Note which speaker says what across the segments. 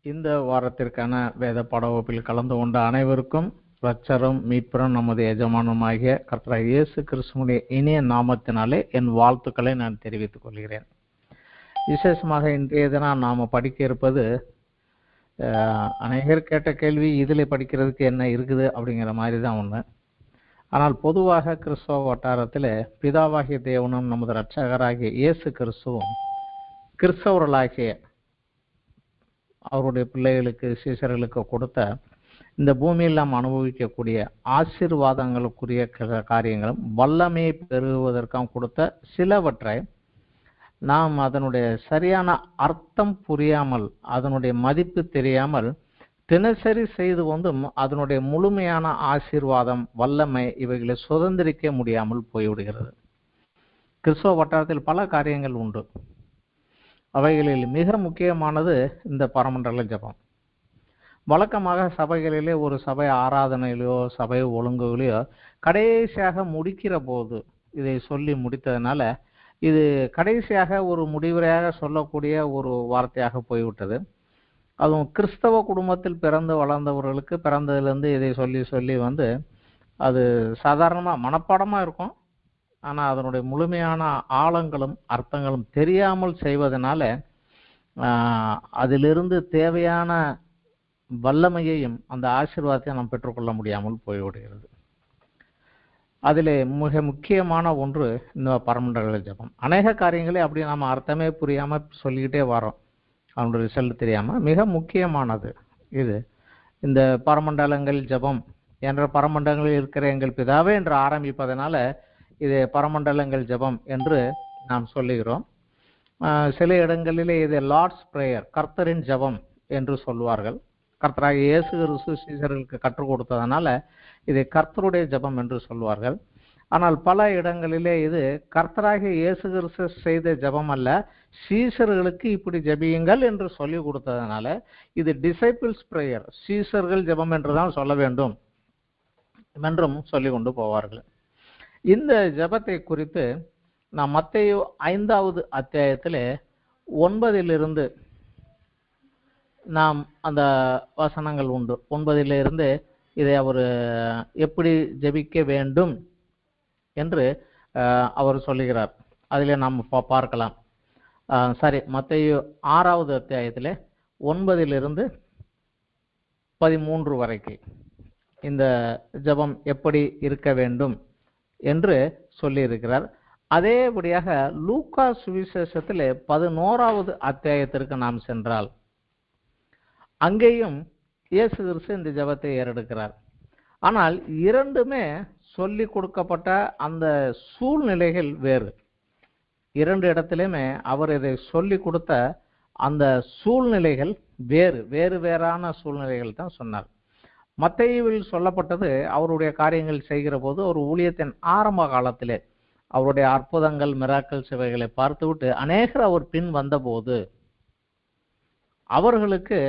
Speaker 1: இந்த வாரத்திற்கான வேத பாடவகுப்பில் கலந்து கொண்ட அனைவருக்கும் இரட்சகரும் மீட்பரும் நமது எஜமானுமாகிய கர்த்தர் இயேசு கிறிஸ்துவினுடைய இனிய நாமத்தினாலே என் வாழ்த்துக்களை நான் தெரிவித்துக் கொள்கிறேன். விசேஷமாக இன்றைய தினம் நாம் படிக்க இருப்பது, அநேகர் கேட்ட கேள்வி, இதில் படிக்கிறதுக்கு என்ன இருக்குது அப்படிங்கிற மாதிரி தான் ஒன்று. ஆனால் பொதுவாக கிறிஸ்தவ வட்டாரத்தில் பிதாவாகிய தேவனும் நமது இரட்சகராகிய இயேசு கிறிஸ்துவும் கிறிஸ்தவர்களாகிய அவருடைய பிள்ளைகளுக்கு சீசர்களுக்கு கொடுத்த இந்த பூமியில் நாம் அனுபவிக்கக்கூடிய ஆசீர்வாதங்களுக்குரிய காரியங்களும் வல்லமையை பெறுவதற்காக கொடுத்த சிலவற்றை நாம் அதனுடைய சரியான அர்த்தம் புரியாமல், அதனுடைய மதிப்பு தெரியாமல் தினசரி செய்து வந்து அதனுடைய முழுமையான ஆசீர்வாதம் வல்லமை இவைகளை சுதந்திரிக்க முடியாமல் போய்விடுகிறது. கிறிஸ்தவ வட்டாரத்தில் பல காரியங்கள் உண்டு. அவைகளில் மிக முக்கியமானது இந்த பரமண்டல ஜபம். வழக்கமாக சபைகளிலே ஒரு சபை ஆராதனையிலையோ சபை ஒழுங்குகளையோ கடைசியாக முடிக்கிற போது இதை சொல்லி முடித்ததுனால இது கடைசியாக ஒரு முடிவுரையாக சொல்லக்கூடிய ஒரு வார்த்தையாக போய்விட்டது. அதுவும் கிறிஸ்தவ குடும்பத்தில் பிறந்து வளர்ந்தவர்களுக்கு பிறந்ததுலேருந்து இதை சொல்லி சொல்லி வந்து அது சாதாரணமாக மனப்பாடமாக இருக்கும். ஆனால் அதனுடைய முழுமையான ஆழங்களும் அர்த்தங்களும் தெரியாமல் செய்வதனால அதிலிருந்து தேவையான வல்லமையையும் அந்த ஆசீர்வாதத்தையும் நாம் பெற்றுக்கொள்ள முடியாமல் போய்விடுகிறது. அதில் மிக முக்கியமான ஒன்று இந்த பரமண்டல ஜபம். அநேக காரியங்களே அப்படி நம்ம அர்த்தமே புரியாமல் சொல்லிக்கிட்டே வரோம், அவனுடைய ரிசல்ட் தெரியாமல். மிக முக்கியமானது இது. இந்த பரமண்டலங்கள் ஜபம் என்ற பரமண்டலங்களில் இருக்கிற எங்கள் பிதாவே என்று ஆரம்பிப்பதனால இது பரமண்டலங்கள் ஜபம் என்று நாம் சொல்லுகிறோம். சில இடங்களிலே இது லார்ட்ஸ் பிரேயர், கர்த்தரின் ஜபம் என்று சொல்வார்கள். கர்த்தராகிய இயேசு கிறிஸ்து சீசர்களுக்கு கற்றுக் கொடுத்ததனால இது கர்த்தருடைய ஜபம் என்று சொல்வார்கள். ஆனால் பல இடங்களிலே இது கர்த்தராகிய இயேசு கிறிஸ்து செய்த ஜபம் அல்ல, சீசர்களுக்கு இப்படி ஜபியுங்கள் என்று சொல்லி கொடுத்ததனால இது டிசைபிள்ஸ் பிரேயர், சீசர்கள் ஜபம் என்றுதான் சொல்ல வேண்டும் என்றும் சொல்லி கொண்டு போவார்கள். இந்த ஜபத்தை குறித்து நாம் மத்தேயு 5வது அத்தியாயத்தில் 9 நாம் அந்த வசனங்கள் உண்டு. 9 இதை அவர் எப்படி ஜபிக்க வேண்டும் என்று அவர் சொல்லுகிறார். அதில் நாம் பார்க்கலாம். சரி, மத்தேயு 6வது அத்தியாயத்தில் 9 13 வரைக்கும் இந்த ஜபம் எப்படி இருக்க வேண்டும் என்று சொல்லியிருக்கிறார். அதேபடியாக லூக்கா சுவிசேஷத்தில் 11வது அத்தியாயத்திற்கு நாம் சென்றால் அங்கேயும் இயேசு கிறிஸ்து இந்த ஜபத்தை ஏறெடுக்கிறார். ஆனால் இரண்டுமே சொல்லி கொடுக்கப்பட்ட அந்த சூழ்நிலைகள் வேறு. 2 இடத்திலுமே அவர் இதை சொல்லி கொடுத்த அந்த சூழ்நிலைகள் வேறான சூழ்நிலைகள் தான் சொன்னார். மத்தேயுவில் சொல்லப்பட்டது அவருடைய காரியங்கள் செய்கிற போது ஒரு ஊழியத்தின் ஆரம்ப காலத்திலே அவருடைய அற்புதங்கள் மிராக்கல் சேவைகளை பார்த்துவிட்டு அநேகர் அவர் பின் வந்தபோது அவர்களுக்கு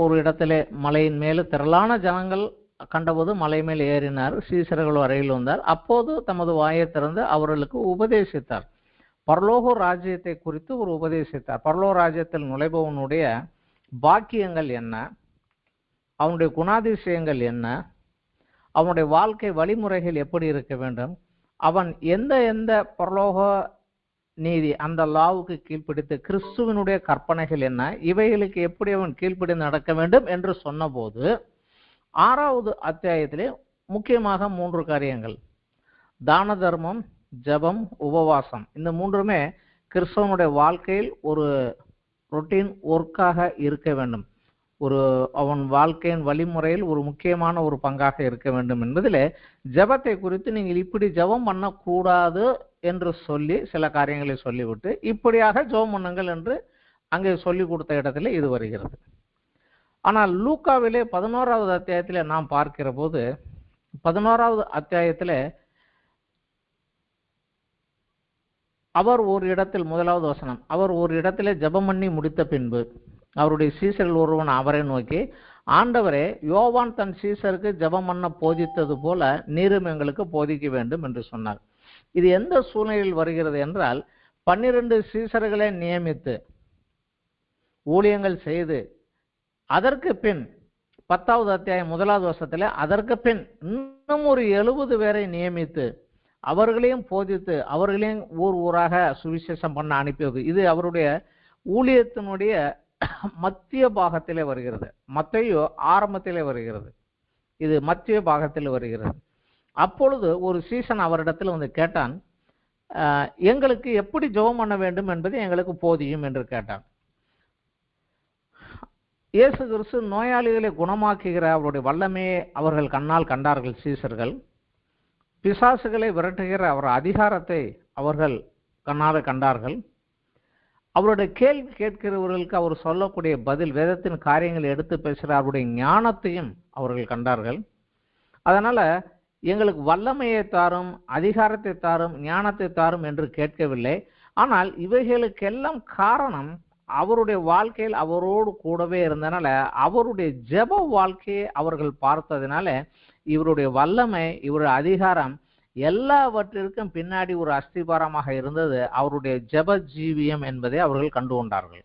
Speaker 1: ஒரு இடத்திலே மலையின் மேல் திரளான ஜனங்கள் கண்டபோது மலை மேல் ஏறினார், சீசர்கள் அருகில் வந்தார். அப்போது தமது வாயை திறந்து அவர்களுக்கு உபதேசித்தார். பரலோக ராஜ்யத்தை குறித்து ஒரு உபதேசித்தார். பரலோக ராஜ்யத்தில் நுழைபவனுடைய பாக்கியங்கள் என்ன, அவனுடைய குணாதிசயங்கள் என்ன, அவனுடைய வாழ்க்கை வழிமுறைகள் எப்படி இருக்க வேண்டும், அவன் எந்த பரலோக நீதி அந்த லாவுக்கு கீழ்ப்பிடித்து கிறிஸ்துவனுடைய கற்பனைகள் என்ன, இவைகளுக்கு எப்படி அவன் கீழ்ப்பிடி நடக்க வேண்டும் என்று சொன்னபோது 6வது அத்தியாயத்திலே முக்கியமாக 3 காரியங்கள், தான தர்மம், ஜபம், உபவாசம், இந்த 3மே கிறிஸ்தவனுடைய வாழ்க்கையில் ஒரு ரொட்டீன் ஒர்க்காக இருக்க வேண்டும், அவன் வாழ்க்கையின் வழிமுறையில் ஒரு முக்கியமான ஒரு பங்காக இருக்க வேண்டும் என்பதில் ஜபத்தை குறித்து நீங்கள் இப்படி ஜபம் பண்ணக்கூடாது என்று சொல்லி சில காரியங்களை சொல்லிவிட்டு இப்படியாக ஜபம் பண்ணுங்கள் என்று அங்கே சொல்லி கொடுத்த இடத்துல இது வருகிறது. ஆனால் லூக்காவிலே 11வது அத்தியாயத்தில் நாம் பார்க்கிற போது 11வது அத்தியாயத்தில் அவர் ஒரு இடத்தில் 1வது வசனம், அவர் ஒரு இடத்திலே ஜபம் பண்ணி முடித்த பின்பு அவருடைய சீசர்கள் ஒருவன் அவரை நோக்கி, ஆண்டவரே, யோவான் தன் சீசருக்கு ஜபம் பண்ண போதித்தது போல நீரும் எங்களுக்கு போதிக்க வேண்டும் என்று சொன்னார். இது எந்த சூழ்நிலையில் வருகிறது என்றால் 12 சீசர்களை நியமித்து ஊழியங்கள் செய்து அதற்கு பின் 10வது அத்தியாயம் 1வது வருஷத்துல அதற்கு பின் இன்னும் ஒரு 70 பேரை நியமித்து அவர்களையும் போதித்து அவர்களையும் ஊர் ஊராக சுவிசேஷம் பண்ண அனுப்பி இது அவருடைய ஊழியத்தினுடைய மத்திய பாகத்திலே வருகிறது. மத்தேயு ஆரம்பத்திலே வருகிறது, இது மத்திய பாகத்தில் வருகிறது. அப்பொழுது ஒரு சீசன் அவரிடத்தில் வந்து கேட்டான், எங்களுக்கு எப்படி ஜெபம் பண்ண வேண்டும் என்பது எங்களுக்கு போதியும் என்று கேட்டான். இயேசு கிறிஸ்து நோயாளிகளை குணமாக்குகிற அவருடைய வல்லமையை அவர்கள் கண்ணால் கண்டார்கள் சீசர்கள். பிசாசுகளை விரட்டுகிற அவர் அதிகாரத்தை அவர்கள் கண்ணால் கண்டார்கள். அவருடைய கேள்வி கேட்கிறவர்களுக்கு அவர் சொல்லக்கூடிய பதில், வேதத்தின் காரியங்களை எடுத்து பேசுகிற அவருடைய ஞானத்தையும் அவர்கள் கண்டார்கள். அதனால எங்களுக்கு வல்லமையை தாரும், அதிகாரத்தை தாரும், ஞானத்தை தாரும் என்று கேட்கவில்லை. ஆனால் இவைகளுக்கெல்லாம் காரணம் அவருடைய வாழ்க்கையில் அவரோடு கூடவே இருந்தனால, அவருடைய ஜெப வாழ்க்கையை அவர்கள் பார்த்ததுனால, இவருடைய வல்லமை, இவருடைய அதிகாரம் எல்லாவற்றிற்கும் பின்னாடி ஒரு அஸ்திபாரமாக இருந்தது அவருடைய ஜெப ஜீவியம் என்பதை அவர்கள் கண்டு கொண்டார்கள்.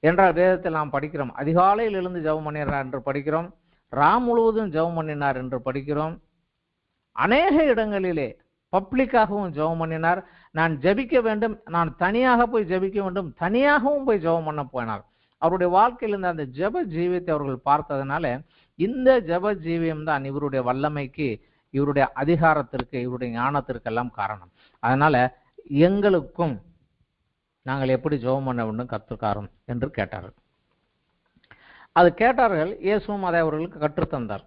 Speaker 1: என்றால் வேதத்தில் நாம் படிக்கிறோம், அதிகாலையில் எழுந்து ஜெபம் பண்ணினார் என்று படிக்கிறோம், ராம் முழுவதும் ஜெபம் பண்ணினார் என்று படிக்கிறோம். அநேக இடங்களிலே பப்ளிக்காகவும் ஜெபம் பண்ணினார். நான் ஜெபிக்க வேண்டும், நான் தனியாக போய் ஜெபிக்க வேண்டும், தனியாகவும் போய் ஜெபம் பண்ண போனார். அவருடைய வாழ்க்கையில் இருந்த அந்த ஜெப ஜீவியத்தை அவர்கள் பார்த்ததுனால, இந்த ஜெப ஜீவியம் தான் இவருடைய வல்லமைக்கு, இவருடைய அதிகாரத்திற்கு, இவருடைய ஞானத்திற்கெல்லாம் காரணம். அதனால எங்களுக்கும் நாங்கள் எப்படி ஜெபம் பண்ண வேண்டும் கற்றுக்காரும் என்று கேட்டார்கள். அது கேட்டார்கள், இயேசுவும் அதை அவர்களுக்கு கற்றுத்தந்தார்.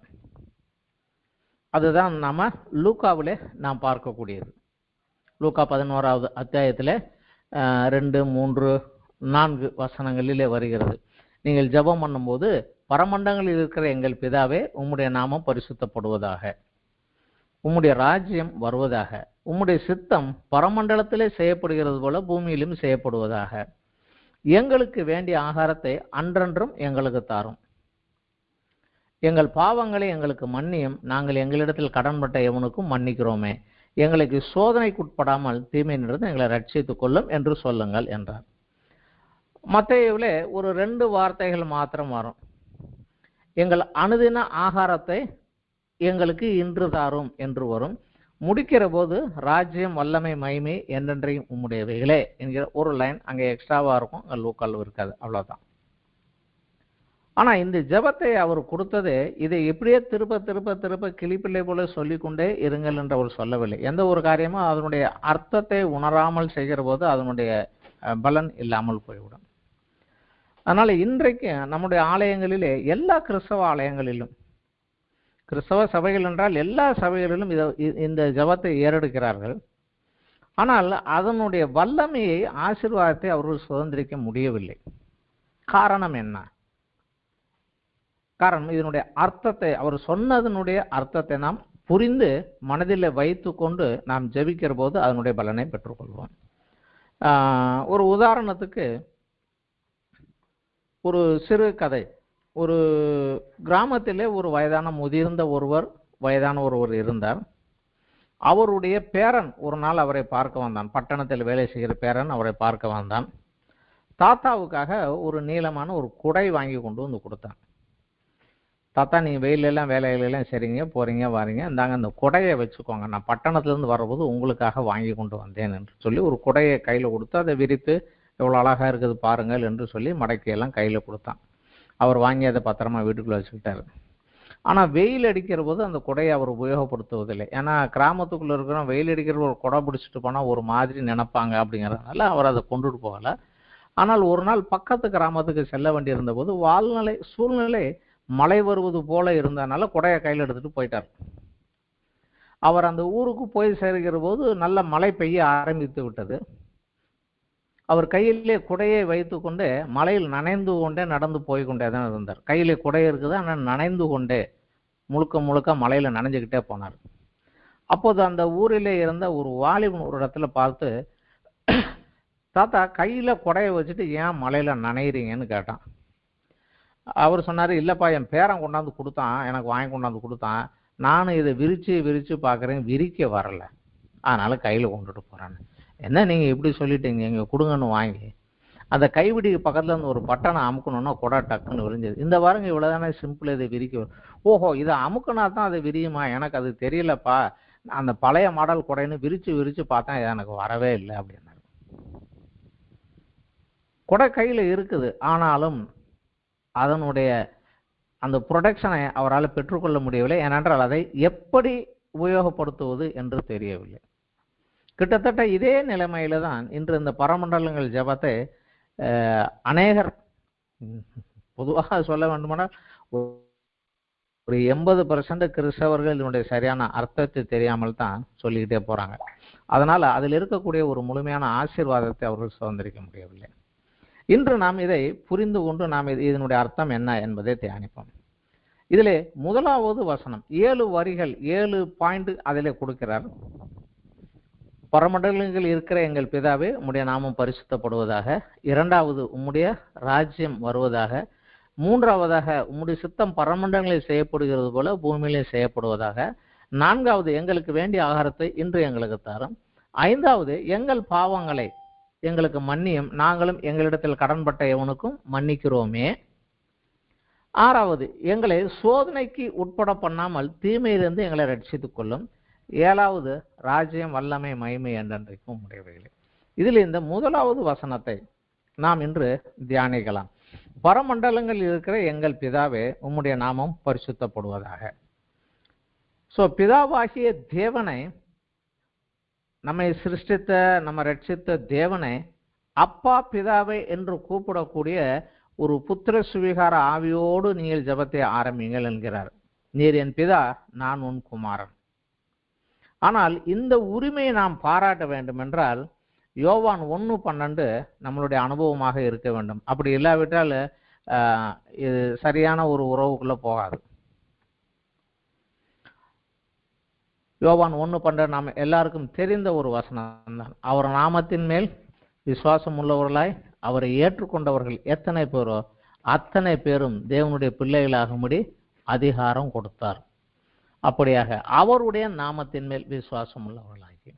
Speaker 1: அதுதான் நாம லூக்காவிலே நாம் பார்க்கக்கூடியது. லூக்கா 11வது அத்தியாயத்தில் 2, 3, 4 வசனங்களிலே வருகிறது. நீங்கள் ஜெபம் பண்ணும்போது, பரமண்டங்களில் இருக்கிற எங்கள் பிதாவே, உம்முடைய நாமம் பரிசுத்தப்படுவதாக, உம்முடைய ராஜ்யம் வருவதாக, உம்முடைய சித்தம் பரமண்டலத்திலே செய்யப்படுகிறது போல பூமியிலும் செய்யப்படுவதாக, எங்களுக்கு வேண்டிய ஆகாரத்தை அன்றன்றும் எங்களுக்கு தாரும், எங்கள் பாவங்களை எங்களுக்கு மன்னியும், நாங்கள் எங்களிடத்தில் கடன்பட்ட எவனுக்கும் மன்னிக்கிறோமே, எங்களுக்கு சோதனைக்குட்படாமல் தீமையிலிருந்து எங்களை ரட்சித்துக் கொள்ளும் என்று சொல்லுங்கள் என்றார். மத்தேயுவிலே ஒரு 2 வார்த்தைகள் மாத்திரம் வரும். எங்கள் அனுதின ஆகாரத்தை எங்களுக்கு இன்று தாரும் என்று வரும். முடிக்கிற போது ராஜ்யம், வல்லமை, மகிமை என்றென்றையும் உம்முடையவைகளே என்கிற ஒரு லைன் அங்கே எக்ஸ்ட்ராவா இருக்கும், அங்கே லூக்கால் இருக்காது, அவ்வளவுதான். ஆனா இந்த ஜெபத்தை அவர் கொடுத்தது, இதை எப்படியே திருப்ப திருப்ப திருப்ப கிளிப்பிள்ளை போல சொல்லிக்கொண்டே இருங்கள் என்று அவர் சொல்லவில்லை. எந்த ஒரு காரியமும் அதனுடைய அர்த்தத்தை உணராமல் செய்கிற போது அதனுடைய பலன் இல்லாமல் போய்விடும். அதனால இன்றைக்கு நம்முடைய ஆலயங்களிலே, எல்லா கிறிஸ்தவ ஆலயங்களிலும், கிறிஸ்தவ சபைகள் என்றால் எல்லா சபைகளிலும் இந்த ஜெபத்தை ஏறெடுக்கிறார்கள். ஆனால் அதனுடைய வல்லமையை, ஆசீர்வாதத்தை அவர்கள் சுதந்திரிக்க முடியவில்லை. காரணம் என்ன? காரணம், இதனுடைய அர்த்தத்தை, அவர் சொன்னதனுடைய அர்த்தத்தை நாம் புரிந்து மனதில் வைத்து கொண்டு நாம் ஜெபிக்கிற போது அதனுடைய பலனை பெற்றுக்கொள்வோம். ஒரு உதாரணத்துக்கு ஒரு சிறு கதை. ஒரு கிராமத்திலே ஒரு முதிர்ந்த ஒருவர் இருந்தார். அவருடைய பேரன் ஒரு நாள் அவரை பார்க்க வந்தான். பட்டணத்தில் வேலை செய்கிற பேரன் அவரை பார்க்க வந்தான். தாத்தாவுக்காக ஒரு நீளமான ஒரு குடை வாங்கி கொண்டு வந்து கொடுத்தான். தாத்தா, நீங்கள் வெயிலெல்லாம் வேலைகளெல்லாம் சரிங்க, போகிறீங்க வாரீங்க, இந்தாங்க அந்த குடையை வச்சுக்கோங்க, நான் பட்டணத்துலேருந்து வரும்போது உங்களுக்காக வாங்கி கொண்டு வந்தேன் என்று சொல்லி ஒரு குடையை கையில் கொடுத்து, அதை விரித்து எவ்வளோ அழகாக இருக்குது பாருங்கள் என்று சொல்லி மடக்கியெல்லாம் கையில் கொடுத்தான். அவர் வாங்கி அதை பத்திரமா வீட்டுக்குள்ளே வச்சுக்கிட்டார். ஆனால் வெயில் அடிக்கிற போது அந்த குடையை அவர் உபயோகப்படுத்துவதில்லை. ஏன்னா கிராமத்துக்குள்ளே இருக்கிறோம், வெயில் அடிக்கிற ஒரு குடை பிடிச்சிட்டு போனால் ஒரு மாதிரி நினைப்பாங்க அப்படிங்கிறதுனால அவர் அதை கொண்டுட்டு போகலை. ஆனால் ஒரு நாள் பக்கத்து கிராமத்துக்கு செல்ல வேண்டியிருந்த போது சூழ்நிலை மழை வருவது போல இருந்ததுனால குடையை கையில் எடுத்துட்டு போயிட்டார். அவர் அந்த ஊருக்கு போய் சேர்கிற போது நல்ல மழை பெய்ய ஆரம்பித்து விட்டது. அவர் கையிலே குடையை வைத்து கொண்டு மழையில் நனைந்து கொண்டே நடந்து போய் கொண்டே தான் இருந்தார். கையிலே குடை இருக்குது, ஆனால் நனைந்து கொண்டே முழுக்க முழுக்க மழையில் நனைஞ்சுக்கிட்டே போனார். அப்போது அந்த ஊரிலே இருந்த ஒரு வாலிபன் ஒரு இடத்துல பார்த்து, தாத்தா கையில் குடையை வச்சுட்டு ஏன் மழையில் நனைகிறீங்கன்னு கேட்டான். அவர் சொன்னார், இல்லைப்பா, என் பேரன் கொண்டாந்து கொடுத்தான், எனக்கு வாங்கி கொண்டாந்து கொடுத்தான், நானும் இதை விரித்து பார்க்குறேன், விரிக்க வரலை, அதனால் கையில் கொண்டுட்டு போகிறேன்னு. என்ன நீங்கள் இப்படி சொல்லிட்டீங்க, இங்கே கொடுங்கன்னு வாங்கி. அந்த கைவிடிக்கு பக்கத்துல இருந்து ஒரு பட்டனை அமுக்கணும்னா கொடை டக்குன்னு விரிஞ்சது. இந்த வாரங்க இவ்வளவுதானே சிம்பிள், இதை விரிக்க. ஓஹோ, இதை அமுக்கினா தான் அது விரியுமா, எனக்கு அது தெரியலப்பா, அந்த பழைய மாடல் கொடைன்னு விரிச்சு விரிச்சு பார்த்தா எனக்கு வரவே இல்லை அப்படின்னாரு. கொடை கையில இருக்குது, ஆனாலும் அதனுடைய அந்த ப்ரொடக்ஷனை அவரால் பெற்றுக்கொள்ள முடியவில்லை. ஏனென்றால் அதை எப்படி உபயோகப்படுத்துவது என்று தெரியவில்லை. கிட்டத்தட்ட இதே நிலைமையில தான் இன்று இந்த பரமண்டலங்கள் ஜபத்தை அநேகர், பொதுவாக சொல்ல வேண்டுமானால் ஒரு 80% கிறிஸ்தவர்கள் இதனுடைய சரியான அர்த்தத்தை தெரியாமல் தான் சொல்லிக்கிட்டே போறாங்க. அதனால அதில் இருக்கக்கூடிய ஒரு முழுமையான ஆசீர்வாதத்தை அவர்கள் சுதந்திரிக்க முடியவில்லை. இன்று நாம் இதை புரிந்து கொண்டு நாம் இதனுடைய அர்த்தம் என்ன என்பதை தியானிப்போம். இதிலே முதலாவது வசனம் 7 வரிகள் 7 பாயிண்ட் அதிலே கொடுக்கிறார். பரமண்டலங்கள் இருக்கிற எங்கள் பிதாவே உம்முடைய நாமம் பரிசுத்தப்படுவதாக. இரண்டாவது, உம்முடைய ராஜ்யம் வருவதாக. மூன்றாவதாக, உம்முடைய சித்தம் பரமண்டலங்களில் செய்யப்படுகிறது போல பூமியிலே செய்யப்படுவதாக. நான்காவது, எங்களுக்கு வேண்டிய ஆகாரத்தை இன்று எங்களுக்கு தாரும். ஐந்தாவது, எங்கள் பாவங்களை எங்களுக்கு மன்னியும், நாங்களும் எங்களிடத்தில் கடன்பட்ட எவனுக்கும் மன்னிக்கிறோமே. ஆறாவது, எங்களை சோதனைக்கு உட்பட பண்ணாமல் தீமையிலிருந்து எங்களை ரட்சித்துக் கொள்ளும். ஏழாவது, ராஜ்யம் வல்லமை மகிமை என்றென்றைக்கும் உடையவைகளே. இதில் இந்த முதலாவது வசனத்தை நாம் இன்று தியானிக்கலாம். பரமண்டலங்கள் இருக்கிற எங்கள் பிதாவே உம்முடைய நாமம் பரிசுத்தப்படுவதாக. பிதாவாகிய தேவனை, நம்மை சிருஷ்டித்த நம்ம ரட்சித்த தேவனை அப்பா பிதாவை என்று கூப்பிடக்கூடிய ஒரு புத்திர சுவிகார ஆவியோடு நீங்கள் ஜபத்தை ஆரம்பிங்கள் என்கிறார். நீர் என் பிதா, நான் உன் குமாரன். ஆனால் இந்த உரிமையை நாம் பாராட்ட வேண்டும் என்றால் யோவான் 1:12 நம்மளுடைய அனுபவமாக இருக்க வேண்டும். அப்படி இல்லாவிட்டால் இது சரியான ஒரு உறவுக்குள்ள போகாது. யோவான் 1:12 நாம் எல்லாருக்கும் தெரிந்த ஒரு வசனம் தான். அவர் நாமத்தின் மேல் விசுவாசம் உள்ளவர்களாய் அவரை ஏற்றுக்கொண்டவர்கள் எத்தனை பேரோ அத்தனை பேரும் தேவனுடைய பிள்ளைகளாகும்படி அதிகாரம் கொடுத்தார். அப்படியாக அவருடைய நாமத்தின் மேல் விசுவாசம் உள்ளவர்களாகி,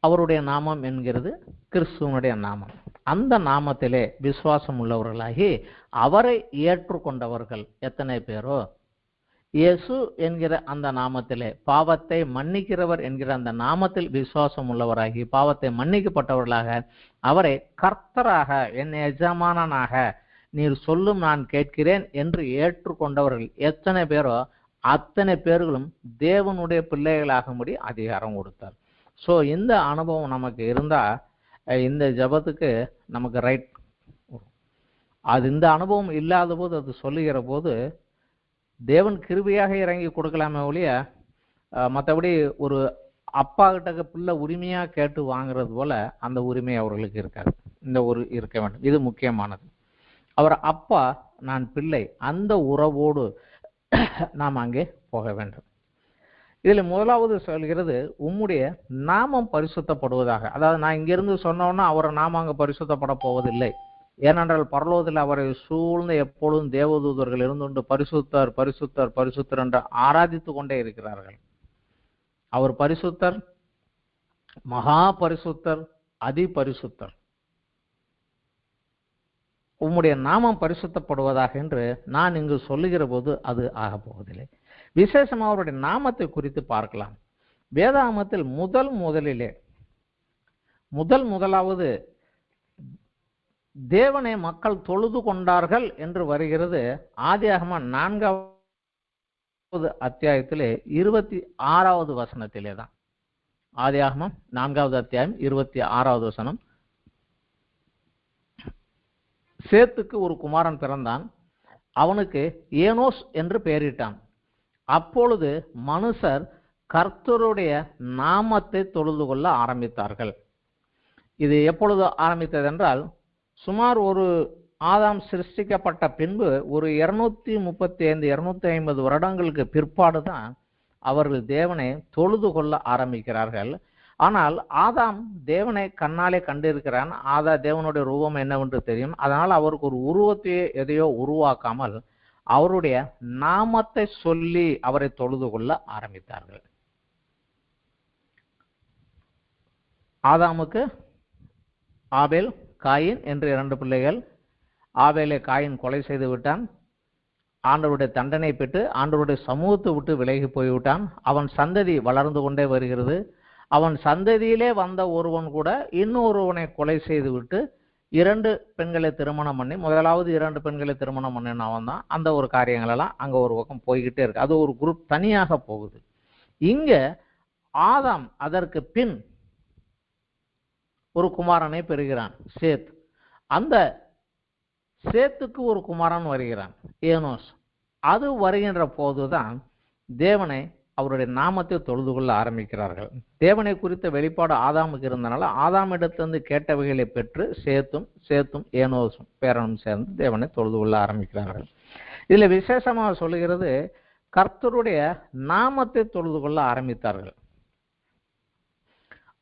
Speaker 1: அவருடைய நாமம் என்கிறது கிறிஸ்துவனுடைய நாமம், அந்த நாமத்திலே விசுவாசம் உள்ளவர்களாகி அவரை ஏற்றுக்கொண்டவர்கள் எத்தனை பேரோ, இயேசு என்கிற அந்த நாமத்திலே பாவத்தை மன்னிக்கிறவர் என்கிற அந்த நாமத்தில் விசுவாசம் உள்ளவராகி பாவத்தை மன்னிக்கப்பட்டவர்களாக அவரை கர்த்தராக என் எஜமானனாக நீர் சொல்லும் நான் கேட்கிறேன் என்று ஏற்றுக்கொண்டவர்கள் எத்தனை பேரோ அத்தனை பேர்களும் தேவனுடைய பிள்ளைகளாகும்படி அதிகாரம் கொடுத்தார். இந்த அனுபவம் நமக்கு இருந்தா இந்த ஜபத்துக்கு நமக்கு ரைட். அது இந்த அனுபவம் இல்லாத போது அது சொல்லுகிற போது தேவன் கிருபையாக இறங்கி கொடுக்கலாமே ஒழிய மற்றபடி ஒரு அப்பா கிட்ட பிள்ளை உரிமையா கேட்டு வாங்குறது போல அந்த உரிமை அவர்களுக்கு இருக்காது. இந்த ஒரு இருக்க வேண்டும், இது முக்கியமானது. அவர் அப்பா, நான் பிள்ளை, அந்த உறவோடு நாம் அங்கே போக வேண்டும். இதில் முதலாவது சொல்கிறது உம்முடைய நாமம் பரிசுத்தப்படுவதாக. அதாவது நான் இங்கிருந்து சொன்னோன்னா அவர் நாமம் அங்கே பரிசுத்தப்பட போவதில்லை. ஏனென்றால் பரலோகத்தில் அவரை சூழ்ந்து எப்பொழுதும் தேவதூதர்கள் இருந்துண்டு பரிசுத்தர் பரிசுத்தர் பரிசுத்தர் என்று ஆராதித்து கொண்டே இருக்கிறார்கள். அவர் பரிசுத்தர், மகா பரிசுத்தர், அதி பரிசுத்தர். உம்முடைய நாமம் பரிசுத்தப்படுவதாக என்று நான் இங்கு சொல்லுகிற போது அது ஆக போவதில்லை. விசேஷமாக அவருடைய நாமத்தை குறித்து பார்க்கலாம். வேதாகமத்தில் முதலாவது தேவனை மக்கள் தொழுது கொண்டார்கள் என்று வருகிறது. ஆதியாகமம் 4வது அத்தியாயத்திலே 26வது வசனத்திலே தான். ஆதியாகமம் 4வது அத்தியாயம் 26வது வசனம். சேத்துக்கு ஒரு குமாரன் பிறந்தான், அவனுக்கு ஏனோஸ் என்று பெயரிட்டான். அப்பொழுது மனுஷர் கர்த்தருடைய நாமத்தை தொழுது கொள்ள ஆரம்பித்தார்கள். இது எப்பொழுது ஆரம்பித்தது என்றால் சுமார் ஒரு ஆதாம் சிருஷ்டிக்கப்பட்ட பின்பு ஒரு 235-250 வருடங்களுக்கு பிற்பாடு தான் அவர்கள் தேவனை தொழுது கொள்ள ஆரம்பிக்கிறார்கள். ஆனால் ஆதாம் தேவனை கண்ணாலே கண்டிருக்கிறான். தேவனுடைய ரூபம் என்னவென்று தெரியும். அதனால் அவருக்கு ஒரு உருவத்தையே எதையோ உருவாக்காமல் அவருடைய நாமத்தை சொல்லி அவரை தொழுது கொள்ள ஆரம்பித்தார்கள். ஆதாமுக்கு ஆபேல், காயின் என்று 2 பிள்ளைகள். ஆபேலை காயின் கொலை செய்து விட்டான். ஆண்டவருடைய தண்டனை பெற்று ஆண்டவருடைய சமூகத்தை விட்டு விலகி போய்விட்டான். அவன் சந்ததி வளர்ந்து கொண்டே வருகிறது. அவன் சந்ததியிலே வந்த ஒருவன் கூட இன்னொருவனை கொலை செய்து விட்டு 2 பெண்களை திருமணம் பண்ணி, முதலாவது 2 பெண்களை திருமணம் பண்ணின அவன் தான். அந்த ஒரு காரியங்கள் எல்லாம் அங்க ஒரு பக்கம் போய்கிட்டே இருக்கு. அது ஒரு குரூப் தனியாக போகுது. இங்க ஆதாம் அதற்கு பின் ஒரு குமாரனை பெறுகிறான், சேத். அந்த சேத்துக்கு ஒரு குமாரன் வருகிறான், ஏனோஸ். அது வருகின்ற போதுதான் தேவனை அவருடைய நாமத்தை தொழுது கொள்ள ஆரம்பிக்கிறார்கள். தேவனை குறித்த வெளிப்பாடு ஆதாமுக்கு இருந்தனால ஆதாமிடத்திலிருந்து கேட்டவைகளை பெற்று சேத்தும் ஏனோஸும் பேரனும் சேர்ந்து தேவனை தொழுது கொள்ள ஆரம்பிக்கிறார்கள். இதுல விசேஷமாக சொல்லுகிறது, கர்த்தருடைய நாமத்தை தொழுது கொள்ள ஆரம்பித்தார்கள்.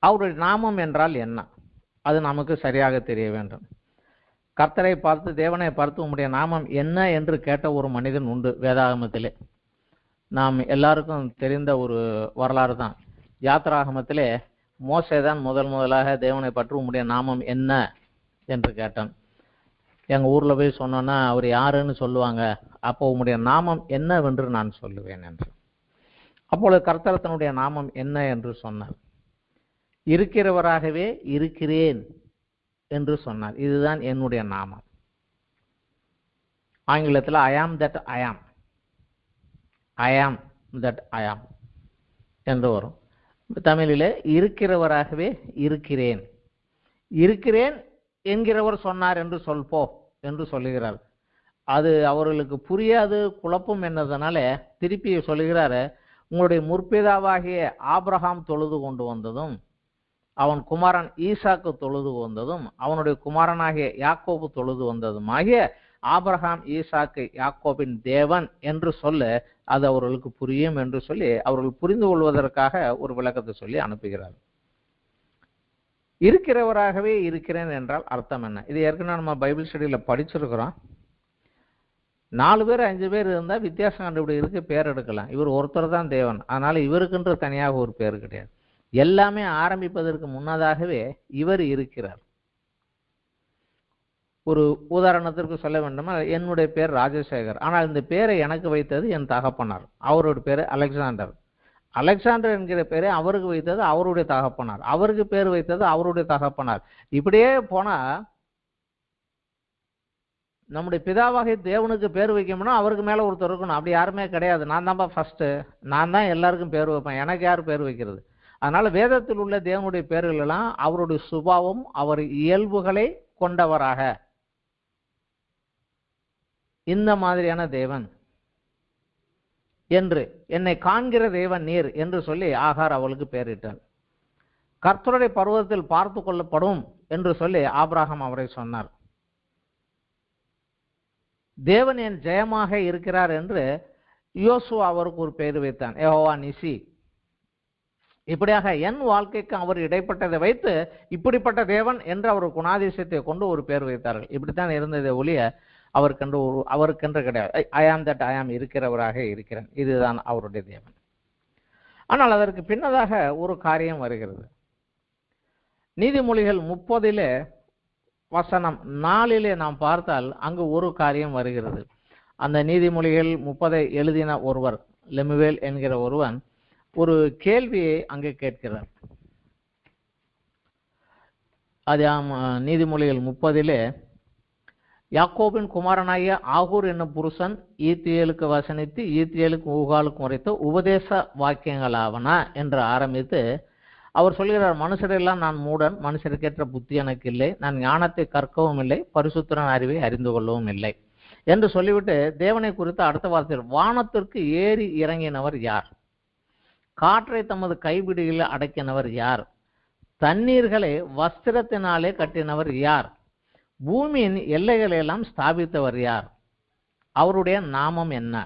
Speaker 1: அவருடைய நாமம் என்றால் என்ன? அது நமக்கு சரியாக தெரிய வேண்டும். கர்த்தரை பார்த்து, தேவனை பார்த்து, உம்முடைய நாமம் என்ன என்று கேட்ட ஒரு மனிதன் உண்டு வேதாகமத்திலே. நாம் எல்லாருக்கும் தெரிந்த ஒரு வரலாறு தான். யாத்ராகமத்திலே மோசேதான் முதலாக தேவனை பற்றி உம்முடைய நாமம் என்ன என்று கேட்டான். எங்கள் ஊரில் போய் சொன்னோன்னா அவர் யாருன்னு சொல்லுவாங்க. அப்போ உம்முடைய நாமம் என்னவென்று நான் சொல்லுவேன் என்று. அப்பொழுது கர்த்தர் தன்னுடைய நாமம் என்ன என்று சொன்னார். இருக்கிறவராகவே இருக்கிறேன் என்று சொன்னார். இதுதான் என்னுடைய நாமம். ஆங்கிலத்தில் ஐ ஆம் தட் ஐ ஆம், ஐ ஆம் தட் ஐ ஆம் என்று வரும். தமிழில் இருக்கிறவராகவே இருக்கிறேன். இருக்கிறேன் என்கிறவர் சொன்னார் என்று சொல்போ என்று சொல்லுகிறார். அது அவர்களுக்கு புரியாது, குழப்பம் என்னதுனால திருப்பி சொல்லுகிறாரு, உங்களுடைய முற்பிதாவாகிய ஆபிரகாம் தொழுது கொண்டு வந்ததும், அவன் குமாரன் ஈசாக்கு தொழுது வந்ததும், அவனுடைய குமாரனாகிய யாக்கோபு தொழுது வந்ததும் ஆகிய ஆபிரகாம், ஈசாக்கு, யாக்கோபின் தேவன் என்று சொல்ல அது அவர்களுக்கு புரியும் என்று சொல்லி அவர்கள் புரிந்து கொள்வதற்காக ஒரு விளக்கத்தை சொல்லி அனுப்புகிறார். இருக்கிறவராகவே இருக்கிறேன் என்றால் அர்த்தம் என்ன? இது ஏற்கனவே நம்ம பைபிள் ஸ்டடியில் படிச்சிருக்கிறோம். 4 பேர் 5 பேர் இருந்தால் வித்தியாசம் கண்டுபிடிக்கிறதுக்கு பேர் எடுக்கலாம். இவர் ஒருத்தர் தான் தேவன், அதனால இவருக்குன்ற தனியாக ஒரு பேர் கிடையாது. எல்லாமே ஆரம்பிப்பதற்கு முன்னதாகவே இவர் இருக்கிறார். ஒரு உதாரணத்திற்கு சொல்ல வேண்டுமா, என்னுடைய பேர் ராஜசேகர், ஆனால் இந்த பேரை எனக்கு வைத்தது என் தகப்பனார். அவருடைய பேர் அலெக்சாண்டர். அலெக்சாண்டர் என்கிற பேரை அவருக்கு வைத்தது அவருடைய தகப்பனார். அவருக்கு பேர் வைத்தது அவருடைய தகப்பனார். இப்படியே போனா நம்முடைய பிதாவாகிய தேவனுக்கு பேர் வைக்கணும்னா அவருக்கு மேல ஒருத்தர் இருக்கணும். அப்படி யாருமே கிடையாது. நான் தான்ப்பா ஃபர்ஸ்ட், நான் தான் எல்லாருக்கும் பேர் வைப்பேன், எனக்கு யார் பேர் வைக்கிறது? அதனால வேதத்தில் உள்ள தேவனுடைய பேர்கள் எல்லாம் அவருடைய சுபாவம், அவர் இயல்புகளை கொண்டவராக, இந்த மாதிரியான தேவன் என்று, என்னை காண்கிற தேவன் நீர் என்று சொல்லி ஆகார் அவளுக்கு பெயரிட்டார். கர்த்தருடைய பர்வதத்தில் பார்த்து கொள்ளப்படும் என்று சொல்லி ஆபிரகாம் அவரை சொன்னார். தேவன் என் ஜெயமாக இருக்கிறார் என்று யோசுவா அவருக்கு ஒரு பெயர் வைத்தான், யெகோவா நிசி. இப்படியாக என் வாழ்க்கைக்கு அவர் இடைப்பட்டதை வைத்து இப்படிப்பட்ட தேவன் என்று அவர் குணாதிசயத்தை கொண்டு ஒரு பேர் வைத்தார்கள். இப்படித்தான் இருந்ததை ஒழிய அவருக்கென்று கிடையாது. ஐ ஆம் தட் ஐ ஆம், இருக்கிறவராக இருக்கிறேன், இதுதான் அவருடைய தேவன். ஆனால் அதற்கு பின்னதாக ஒரு காரியம் வருகிறது. நீதிமொழிகள் 30 வசனம் 4 நாம் பார்த்தால் அங்கு ஒரு காரியம் வருகிறது. அந்த நீதிமொழிகள் 30 எழுதின ஒருவர், லெமுவேல் என்கிற ஒருவன் ஒரு கேள்வியை அங்கே கேட்கிறார். அது நீதிமொழிகள் 30 யாக்கோபின் குமாரனாகிய ஆகூர் என்னும் புருஷன் ஈத்தியேலுக்கு வசனித்து ஈத்தியேலுக்கு ஊகாலுக்கு உரைத்த உபதேச வாக்கியங்களாவன என்று ஆரம்பித்து அவர் சொல்கிறார், மனுஷரெல்லாம் நான் மூடன், மனுஷருக்கேற்ற புத்தி எனக்கு இல்லை, நான் ஞானத்தை கற்கவும் இல்லை, பரிசுத்தரின் அறிவை அறிந்து கொள்ளவும் இல்லை என்று சொல்லிவிட்டு தேவனை குறித்து அடுத்த வார்த்தை, வானத்திற்கு ஏறி இறங்கினவர் யார்? காற்றை தமது கைபிடியில் அடக்கினவர் யார்? தண்ணீர்களை வஸ்திரத்தினாலே கட்டினவர் யார்? பூமியின் எல்லைகளை எல்லாம் ஸ்தாபித்தவர் யார்? அவருடைய நாமம் என்ன?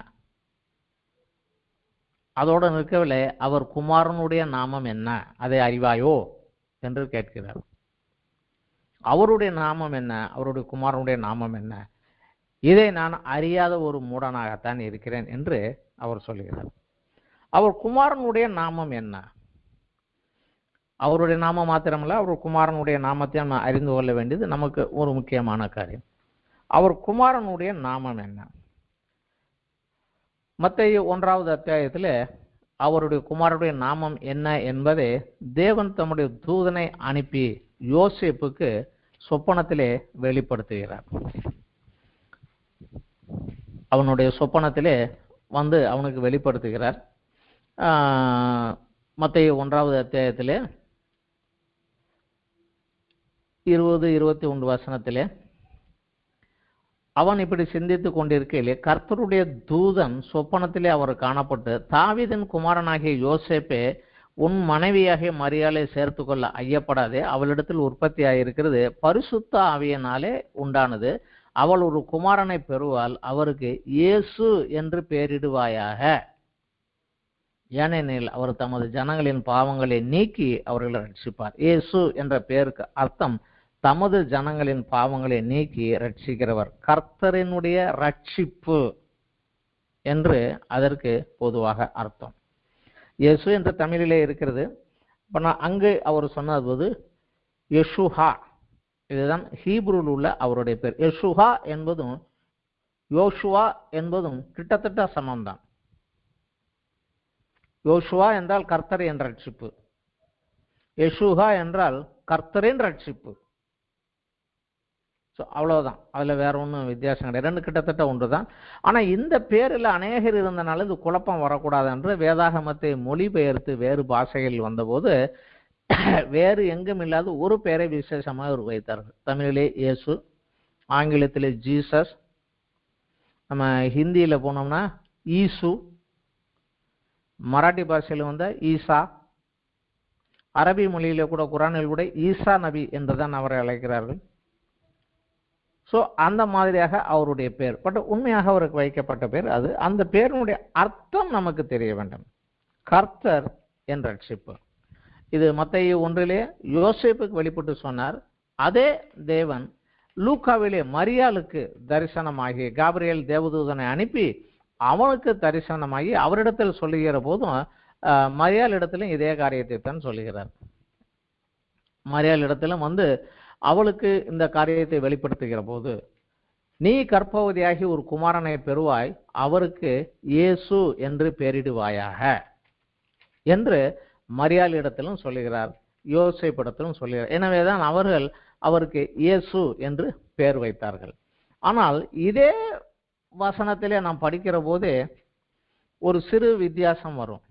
Speaker 1: அதோடு நிற்கவில்லை, அவர் குமாரனுடைய நாமம் என்ன, அதை அறிவாயோ என்று கேட்கிறார். அவருடைய நாமம் என்ன, அவருடைய குமாரனுடைய நாமம் என்ன, இதை நான் அறியாத ஒரு மூடனாகத்தான் இருக்கிறேன் என்று அவர் சொல்கிறார். அவர் குமாரனுடைய நாமம் என்ன? அவருடைய நாமம் மாத்திரமல்ல, அவர் குமாரனுடைய நாமத்தை நம்ம அறிந்து கொள்ள வேண்டியது நமக்கு ஒரு முக்கியமான காரியம். அவர் குமாரனுடைய நாமம் என்ன? மத்தேயு 1வது அத்தியாயத்தில் அவருடைய குமாரனுடைய நாமம் என்ன என்பதை தேவன் தம்முடைய தூதனை அனுப்பி யோசேப்புக்கு சொப்பனத்திலே வெளிப்படுத்துகிறார். அவனுடைய சொப்பனத்திலே வந்து அவனுக்கு வெளிப்படுத்துகிறார். மத்தேயு 1வது அத்தியாயத்திலே 20-21 வசனத்திலே அவன் இப்படி சிந்தித்துக் கொண்டிருக்கையிலே கர்த்தருடைய தூதன் சொப்பனத்திலே அவர் காணப்பட்டு, தாவீதின் குமாரனாகிய யோசேப்பே, உன் மனைவியாகிய மரியாளை சேர்த்து கொள்ள ஐயப்படாதே, அவளிடத்தில் உற்பத்தி ஆகியிருக்கிறது பரிசுத்த ஆவியினாலே உண்டானது, அவள் ஒரு குமாரனை பெறுவாள், அவருக்கு இயேசு என்று பெயரிடுவாயாக, ஏனெனில் அவர் தமது ஜனங்களின் பாவங்களை நீக்கி அவர்களை ரட்சிப்பார். இயேசு என்ற பெயருக்கு அர்த்தம் தமது ஜனங்களின் பாவங்களை நீக்கி ரட்சிக்கிறவர், கர்த்தரினுடைய ரட்சிப்பு என்று அதற்கு பொதுவாக அர்த்தம். இயேசு என்ற தமிழிலே இருக்கிறது. அங்கு அவர் சொன்னது யெஷுஹா, இதுதான் ஹீப்ரூவில் உள்ள அவருடைய பேர். யெஷுஹா என்பதும் யோசுவா என்பதும் கிட்டத்தட்ட சமம்தான். யோசுவா என்றால் கர்த்தர் என்ற ரட்சிப்பு, யெஷுஹா என்றால் கர்த்தரின் ரட்சிப்பு. ஸோ அவ்வளோதான், அதில் வேற ஒன்றும் வித்தியாசம் கிடையாது, ரெண்டு கிட்டத்தட்ட ஒன்று தான். ஆனால் இந்த பேரில் அநேகர் இருந்தனால இது குழப்பம் வரக்கூடாது என்று வேதாகமத்தை மொழிபெயர்த்து வேறு பாஷைகளில் வந்தபோது வேறு எங்கும் இல்லாத ஒரு பெயரை விசேஷமாக அவர் வைத்தார்கள். தமிழிலே இயேசு, ஆங்கிலத்திலே ஜீசஸ், நம்ம ஹிந்தியில் போனோம்னா ஈசு, மராட்டி பாஷையில் வந்த ஈசா, அரபி மொழியில கூட குரானில் கூட ஈசா நபி என்றுதான் அவரை அழைக்கிறார்கள். ஸோ அந்த மாதிரியாக அவருடைய பேர், பட் உண்மையாக அவருக்கு வைக்கப்பட்ட பேர் அது. அந்த பேருடைய அர்த்தம் நமக்கு தெரிய வேண்டும், கர்த்தர் என்ற ரட்சிப்பு. இது மத்தேயு 1 யோசேப்புக்கு வெளிப்பட்டு சொன்னார். அதே தேவன் லூக்காவிலே மரியாளுக்கு தரிசனமாகி, காபிரியேல் தேவதூதனை அனுப்பி அவனுக்கு தரிசனமாகி அவரிடத்தில் சொல்லுகிற போதும் மரியாள் இடத்திலும் இதே காரியத்தை தான் சொல்லுகிறார். மரியாள் இடத்திலும் வந்து அவளுக்கு இந்த காரியத்தை வெளிப்படுத்துகிற போது, நீ கர்ப்பவதியாகி ஒரு குமாரனை பெறுவாய், அவருக்கு இயேசு என்று பெயரிடுவாயாக என்று மரியாள் இடத்திலும் சொல்லுகிறார், யோசேப்பிடத்திலும் சொல்லுகிறார். எனவேதான் அவர்கள் அவருக்கு இயேசு என்று பெயர் வைத்தார்கள். ஆனால் இதே வசனத்திலே நாம் படிக்கிற போதே ஒரு சிறு வித்தியாசம் வரும்.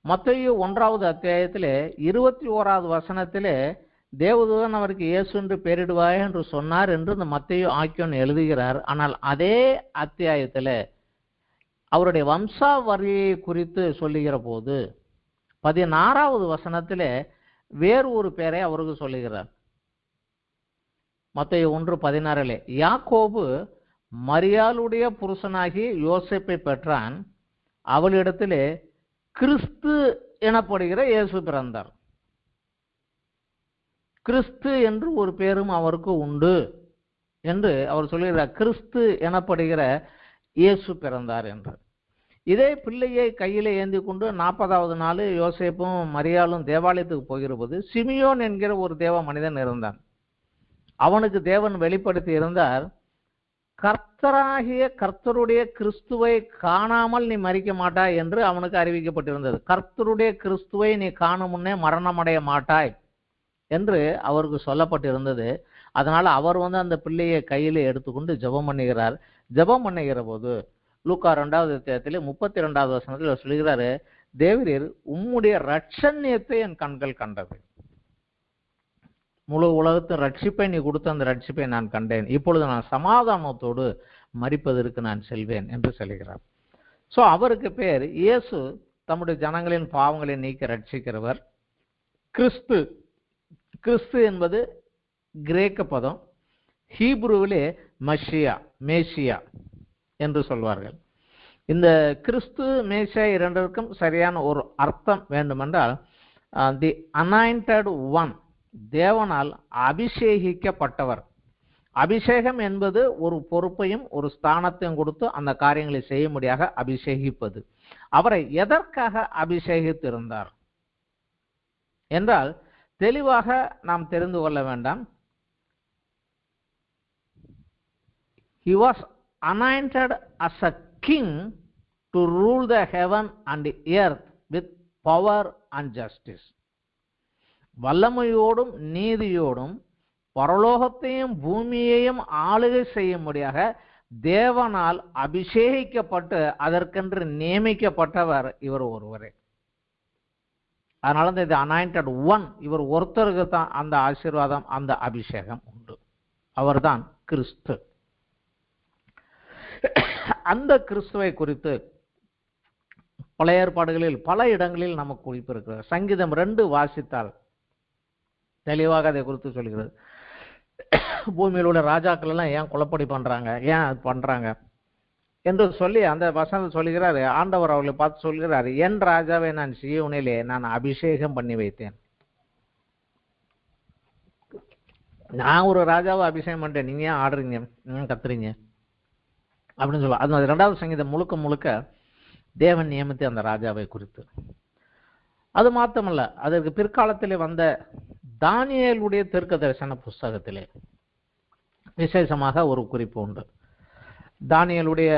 Speaker 1: மத்தேயு 1வது அத்தியாயத்திலே 21வது வசனத்திலே தேவதூதன் அவருக்கு இயேசு என்று பெயரிடுவாய் என்று சொன்னார் என்று இந்த மத்தேயு ஆக்கியோன் எழுதுகிறார். ஆனால் அதே அத்தியாயத்தில் அவருடைய வம்சாவளியை குறித்து சொல்லுகிற போது 16வது வசனத்தில் வேறு ஒரு பெயரை அவருக்கு சொல்லுகிறார். மத்தேயு 1:16 யாக்கோபு மரியாளுடைய புருஷனாகி யோசேப்பை பெற்றான், அவளிடத்திலே கிறிஸ்து எனப்படுகிற இயேசு பிறந்தார். கிறிஸ்து என்று ஒரு பேரும் அவருக்கு உண்டு என்று அவர் சொல்லுகிறார். கிறிஸ்து எனப்படுகிற இயேசு பிறந்தார் என்று. இதே பிள்ளையை கையில ஏந்தி கொண்டு 40வது நாள் யோசேப்பும் மரியாளும் தேவாலயத்துக்கு போகிற போது சிமியோன் என்கிற ஒரு தேவ மனிதன் இருந்தான். அவனுக்கு தேவன் வெளிப்படுத்தி இருந்தார், கர்த்தராகிய கர்த்தருடைய கிறிஸ்துவை காணாமல் நீ மரிக்க மாட்டாய் என்று அவனுக்கு அறிவிக்கப்பட்டிருந்தது. கர்த்தருடைய கிறிஸ்துவை நீ காணும் முன்னே மரணமடைய மாட்டாய் என்று அவருக்கு சொல்லப்பட்டிருந்தது. அதனால அவர் அந்த பிள்ளையை கையில எடுத்துக்கொண்டு ஜெபம் பண்ணுகிறார். ஜெபம் பண்ணுகிற போது லூக்கா 2வது அத்தியாயத்தில் 32வது வசனத்தில் சொல்லுகிறாரு, தேவரீர் உம்முடைய ரட்சண்யத்தை என் கண்கள் கண்டது, முழு உலகத்தின் ரட்சிப்பை நீ கொடுத்த அந்த ரட்சிப்பை நான் கண்டேன், இப்பொழுது நான் சமாதானத்தோடு மரிப்பதற்கு நான் செல்வேன் என்று சொல்லுகிறார். ஸோ அவருக்கு பேர் இயேசு, தம்முடைய ஜனங்களின் பாவங்களை நீக்கி ரட்சிக்கிறவர். கிறிஸ்து, கிறிஸ்து என்பது கிரேக்க பதம், ஹீப்ருவிலே மஷியா, மேசியா என்று சொல்வார்கள். இந்த கிறிஸ்து மேசியா இரண்டிற்கும் சரியான ஒரு அர்த்தம் வேண்டுமென்றால் தி அனாயிண்டட் ஒன், தேவனால் அபிஷேகிக்கப்பட்டவர். அபிஷேகம் என்பது ஒரு பொறுப்பையும் ஒரு ஸ்தானத்தையும் கொடுத்து அந்த காரியங்களை செய்யும்படியாக அபிஷேகிப்பது. அவரை எதற்காக அபிஷேகித்திருந்தார்? என்றால் தெளிவாக நாம் தெரிந்து கொள்ள வேண்டாம். He was anointed as a king to rule the heaven and the earth with power and justice. வல்லமையோடும் நீதியோடும் பரலோகத்தையும் பூமியையும் ஆளுகை செய்யும்படியாக தேவனால் அபிஷேகிக்கப்பட்டு அதற்கென்று நியமிக்கப்பட்டவர் இவர் ஒருவரே. அதனால இந்த அனாயிண்டட் ஒன், இவர் ஒருத்தருக்கு தான் அந்த ஆசீர்வாதம், அந்த அபிஷேகம் உண்டு. அவர்தான் கிறிஸ்து. அந்த கிறிஸ்துவை குறித்து பழைய ஏற்பாடுகளில் பல இடங்களில் நமக்கு குறிப்பு இருக்கிறது. சங்கீதம் 2 வாசித்தால் தெளிவாக அதை குறித்து சொல்கிறது. பூமியில் உள்ள ராஜாக்கள் எல்லாம் ஏன் குழப்படி பண்றாங்க, ஏன் அது பண்றாங்க என்று சொல்லி அந்த வசனத்தை சொல்கிறாரு. ஆண்டவர் அவர்களை பார்த்து சொல்கிறாரு, என் ராஜாவை நான் சீயோனிலே நான் அபிஷேகம் பண்ணி வைத்தேன். நான் ஒரு ராஜாவை அபிஷேகம் பண்ணிட்டேன், நீங்க ஏன் ஆடுறீங்க, கத்துறீங்க அப்படின்னு சொல்லுவா. அது 2வது சங்கீதம் முழுக்க முழுக்க தேவன் நியமித்து அந்த ராஜாவை குறித்து. அது மாத்திரமல்ல, அதற்கு பிற்காலத்திலே வந்த தானியேலுடைய தீர்க்க தரிசன புஸ்தகத்திலே விசேஷமாக ஒரு குறிப்பு உண்டு. தானியேலுடைய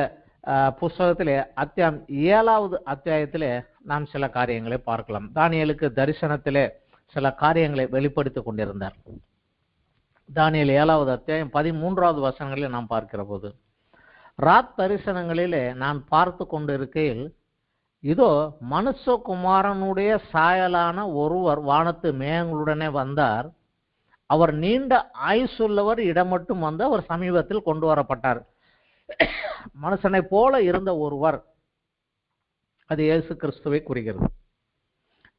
Speaker 1: புஸ்தகத்திலே அத்தியாயம் 7வது அத்தியாயத்திலே நாம் சில காரியங்களை பார்க்கலாம். தானியேலுக்கு தரிசனத்திலே சில காரியங்களை வெளிப்படுத்திக் கொண்டிருந்தார். தானியேல் 7வது அத்தியாயம் 13வது வசனங்களில் நாம் பார்க்கிற போது, ராத் தரிசனங்களிலே நான் பார்த்து கொண்டிருக்கையில் இதோ மனுஷகுமாரனுடைய சாயலான ஒருவர் வானத்து மேகங்களுடனே வந்தார். அவர் நீண்ட ஆயுசுள்ளவர், இடம் மட்டும் வந்து அவர் சமீபத்தில் கொண்டு வரப்பட்டார். மனுஷனை போல இருந்த ஒருவர், அது இயேசு கிறிஸ்துவை குறிக்கிறது.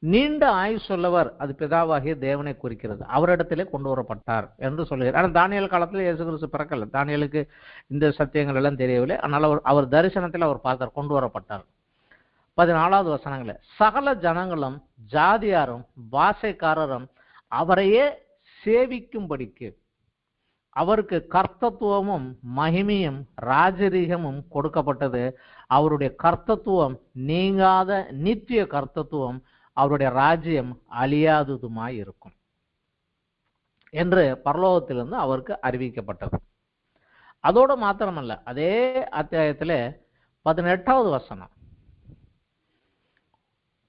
Speaker 1: நீண்ட ஆயுசுள்ளவர், அது பிதாவாகிய தேவனை குறிக்கிறது. அவரிடத்திலே கொண்டு வரப்பட்டார் என்று சொல்லுகிறார். ஆனால் தானியேல் காலத்தில் இயேசு கிறிஸ்து பிறக்கல. தானியேலுக்கு இந்த சத்தியங்கள் எல்லாம் தெரியவில்லை. ஆனால் அவர் தரிசனத்தில் அவர் பார்த்தார், கொண்டு வரப்பட்டார். 14வது வசனங்கள, சகல ஜனங்களும் ஜாதியாரும் பாஷைக்காரரும் அவரையே சேவிக்கும்படிக்கு அவருக்கு கர்த்தத்துவமும் மகிமையும் ராஜரீகமும் கொடுக்கப்பட்டது. அவருடைய கர்த்தத்துவம் நீங்காத நித்திய கர்த்தத்துவம், அவருடைய ராஜ்யம் அழியாததுமாய் இருக்கும் என்று பரலோகத்திலிருந்து அவருக்கு அறிவிக்கப்பட்டது. அதோடு மாத்திரமல்ல, அதே அத்தியாயத்திலே 18வது வசனம்,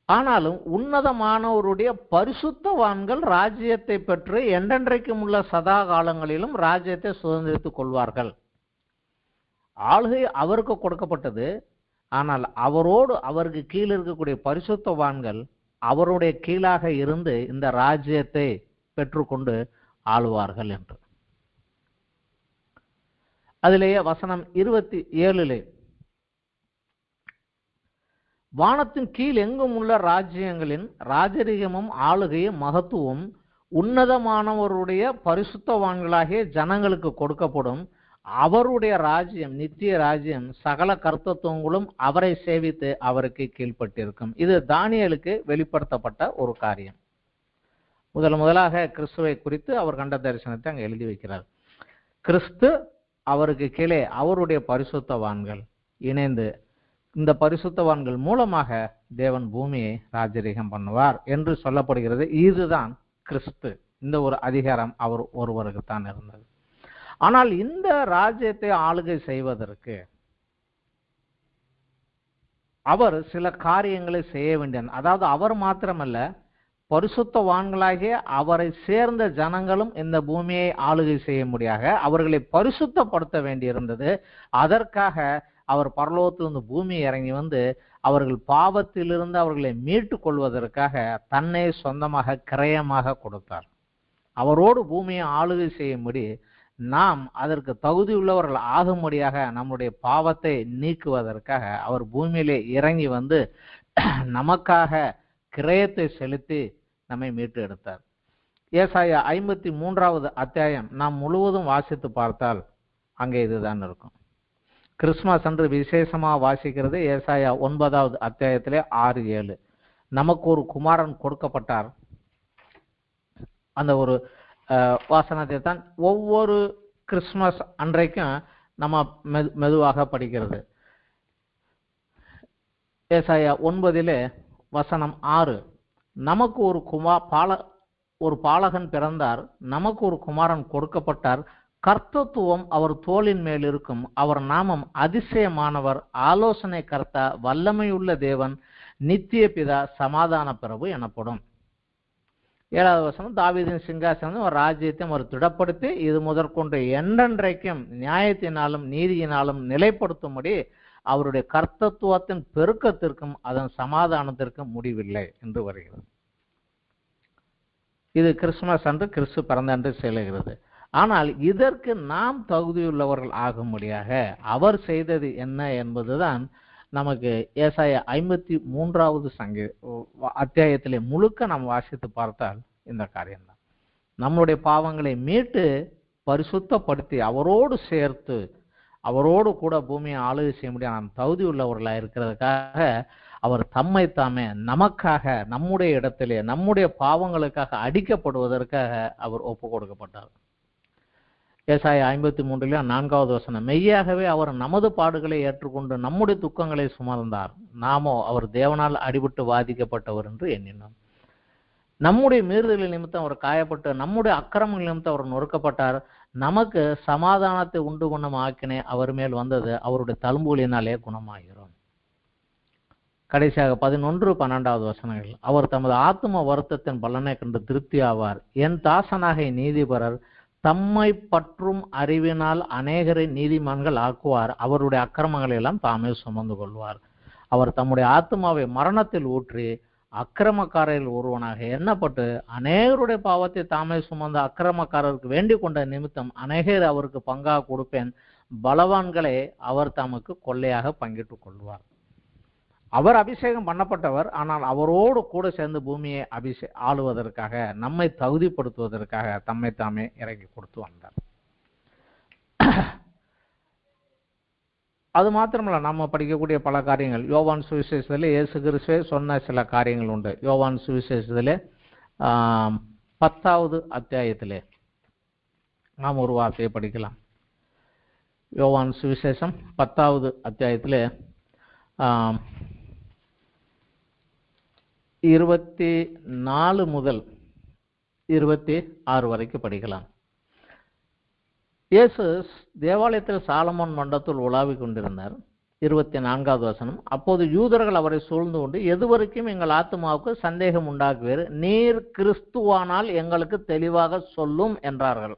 Speaker 1: ஆனாலும் உன்னதமானவருடைய பரிசுத்தவான்கள் ராஜ்யத்தை பெற்று என்றென்றைக்கும் உள்ள சதா காலங்களிலும் ராஜ்யத்தை சுதந்திரித்துக் கொள்வார்கள். ஆளுகை அவருக்கு கொடுக்கப்பட்டது. ஆனால் அவரோடு அவருக்கு கீழ் இருக்கக்கூடிய பரிசுத்தவான்கள் அவருடைய கீழாக இருந்து இந்த ராஜ்யத்தை பெற்றுக்கொண்டு ஆளுவார்கள் என்று. அதிலேயே வசனம் 27, வானத்தின் கீழ் எங்கும் உள்ள ராஜ்யங்களின் ராஜரீகமும் ஆளுகையும் மகத்துவம் உன்னதமானவருடைய பரிசுத்தவான்களாகிய ஜனங்களுக்கு கொடுக்கப்படும். அவருடைய ராஜ்யம் நித்திய ராஜ்யம், சகல கர்த்தத்துவங்களும் அவரை சேவித்து அவருக்கு கீழ்ப்பட்டிருக்கும். இது தானியேலுக்கு வெளிப்படுத்தப்பட்ட ஒரு காரியம். முதலாக கிறிஸ்துவை குறித்து அவர் கண்ட தரிசனத்தை அங்கே எழுதி வைக்கிறார். கிறிஸ்து, அவருக்கு கீழே அவருடைய பரிசுத்தவான்கள் இணைந்து இந்த பரிசுத்தவான்கள் மூலமாக தேவன் பூமியை ராஜரீகம் பண்ணுவார் என்று சொல்லப்படுகிறது. இதுதான் கிறிஸ்து. இந்த ஒரு அதிகாரம் அவர் ஒருவருக்குத்தான் இருந்தது. ஆனால் இந்த ராஜ்யத்தை ஆளுகை செய்வதற்கு அவர் சில காரியங்களை செய்ய வேண்டிய, அதாவது அவர் மாத்திரமல்ல, பரிசுத்தவான்களாகிய அவரை சேர்ந்த ஜனங்களும் இந்த பூமியை ஆளுகை செய்ய முடியாக அவர்களை பரிசுத்தப்படுத்த வேண்டியிருந்தது. அதற்காக அவர் பரலோகத்திலிருந்து பூமியை இறங்கி வந்து அவர்கள் பாவத்திலிருந்து அவர்களை மீட்டு கொள்வதற்காக தன்னை சொந்தமாக கிரயமாக கொடுத்தார். அவரோடு பூமியை ஆளுகை செய்யும்படி நாம் அதற்கு தகுதி உள்ளவர்கள் ஆகும்படியாக நம்முடைய பாவத்தை நீக்குவதற்காக அவர் பூமியிலே இறங்கி வந்து நமக்காக கிரயத்தை செலுத்தி நம்மை மீட்டு எடுத்தார். ஏசாயா 53வது அத்தியாயம் நாம் முழுவதும் வாசித்து பார்த்தால் அங்கே இதுதான் இருக்கும். கிறிஸ்துமஸ் அன்று விசேஷமாக வாசிக்கிறது ஏசாயா 9வது அத்தியாயத்திலே 6-7. நமக்கு ஒரு குமாரன் கொடுக்கப்பட்டார். அந்த ஒரு வாசனத்தை தான் ஒவ்வொரு கிறிஸ்துமஸ் அன்றைக்கும் நம்ம மெதுவாக படிக்கிறது. ஏசாயா 9 வசனம் 6, நமக்கு ஒரு பாலகன் பிறந்தார், நமக்கு ஒரு குமாரன் கொடுக்கப்பட்டார், கர்த்தத்துவம் அவர் தோளின் மேல் இருக்கும், அவர் நாமம் அதிசயமானவர், ஆலோசனை கர்த்தா, வல்லமையுள்ள தேவன், நித்திய பிதா, சமாதான பிரபு எனப்படும். 7வது வசனம், தாவீதின் சிங்காசனம் ஒரு ராஜ்யத்தை அவர் திடப்படுத்தி இது முதற்கொண்டு என்றென்றைக்கும் நியாயத்தினாலும் நீதியினாலும் நிலைப்படுத்தும்படி அவருடைய கர்த்தத்துவத்தின் பெருக்கத்திற்கும் அதன் சமாதானத்திற்கும் முடிவில்லை என்று வருகிறது. இது கிறிஸ்துமஸ் அன்று கிறிஸ்து பிறந்த அன்று செல்கிறது. ஆனால் இதற்கு நாம் தகுதியுள்ளவர்கள் ஆகும்படியாக அவர் செய்தது என்ன என்பதுதான் நமக்கு ஏசாயா 53வது அத்தியாயத்திலே முழுக்க நாம் வாசித்து பார்த்தால் இந்த காரியம்தான். நம்முடைய பாவங்களை மீட்டு பரிசுத்தப்படுத்தி அவரோடு சேர்த்து அவரோடு கூட பூமியை ஆளுகை செய்ய முடியாது நாம் தகுதி உள்ளவர்களாக இருக்கிறதுக்காக அவர் தம்மை தாமே நமக்காக நம்முடைய இடத்திலே நம்முடைய பாவங்களுக்காக அடிக்கப்படுவதற்காக அவர் ஒப்பு கொடுக்கப்பட்டார். ஏசாயா 53 வசனம், மெய்யாகவே அவர் நமது பாடுகளை ஏற்றுக்கொண்டு நம்முடைய துக்கங்களை சுமந்தார், நாமோ அவர் தேவனால் அடிபட்டு வாதிக்கப்பட்டவர் என்று எண்ணினோம். நம்முடைய மீறுதலின் நிமித்தம் அவர் காயப்பட்டு நம்முடைய அக்கிரமங்கள் நிமித்தம் அவர் நொறுக்கப்பட்டார், நமக்கு சமாதானத்தை உண்டு பண்ணும் ஆக்கினை அவர் மேல் வந்தது, அவருடைய தழும்புகளினாலே குணமாகிறோம். கடைசியாக 11-12 வசனங்கள், அவர் தமது ஆத்தும வருத்தத்தின் பலனை கண்டு திருப்தி ஆவார், என் தாசனாக நீதிபரர் தம்மை பற்றும் அறிவினால் அநேகரை நீதிமான்கள் ஆக்குவார், அவருடைய அக்கிரமங்களை எல்லாம் தாமே சுமந்து கொள்வார். அவர் தம்முடைய ஆத்மாவை மரணத்தில் ஊற்றி அக்கிரமக்காரரில் ஒருவனாக எண்ணப்பட்டு அநேகருடைய பாவத்தை தாமே சுமந்த அக்கிரமக்காரருக்கு வேண்டிக் கொண்ட நிமித்தம் அநேகர் அவருக்கு பங்காக கொடுப்பேன், பலவான்களை அவர் தமக்கு கொள்ளையாக பங்கிட்டுக் கொள்வார். அவர் அபிஷேகம் பண்ணப்பட்டவர், ஆனால் அவரோடு கூட சேர்ந்து பூமியை ஆளுவதற்காக நம்மை தகுதிப்படுத்துவதற்காக தம்மை தாமே இறங்கி கொடுத்து வந்தார். அது மாத்திரமல்ல, நம்ம படிக்கக்கூடிய பல காரியங்கள் யோவான் சுவிசேஷத்தில் இயேசு கிறிஸ்துவே சொன்ன சில காரியங்கள் உண்டு. யோவான் சுவிசேஷத்திலே 10வது அத்தியாயத்திலே நாம் ஒரு வார்த்தையை படிக்கலாம். யோவான் சுவிசேஷம் 10வது அத்தியாயத்திலே 24 முதல் 26 வரைக்கும் படிக்கலாம். இயேசு தேவாலயத்தில் சாலமோன் மண்டபத்தில் உலாவிக் கொண்டிருந்தார். 24வது வசனம், அப்போது யூதர்கள் அவரை சூழ்ந்து கொண்டு, எதுவரைக்கும் எங்கள் ஆத்மாவுக்கு சந்தேகம் உண்டாக்குவீர், நீர் கிறிஸ்துவானால் எங்களுக்கு தெளிவாக சொல்லும் என்றார்கள்.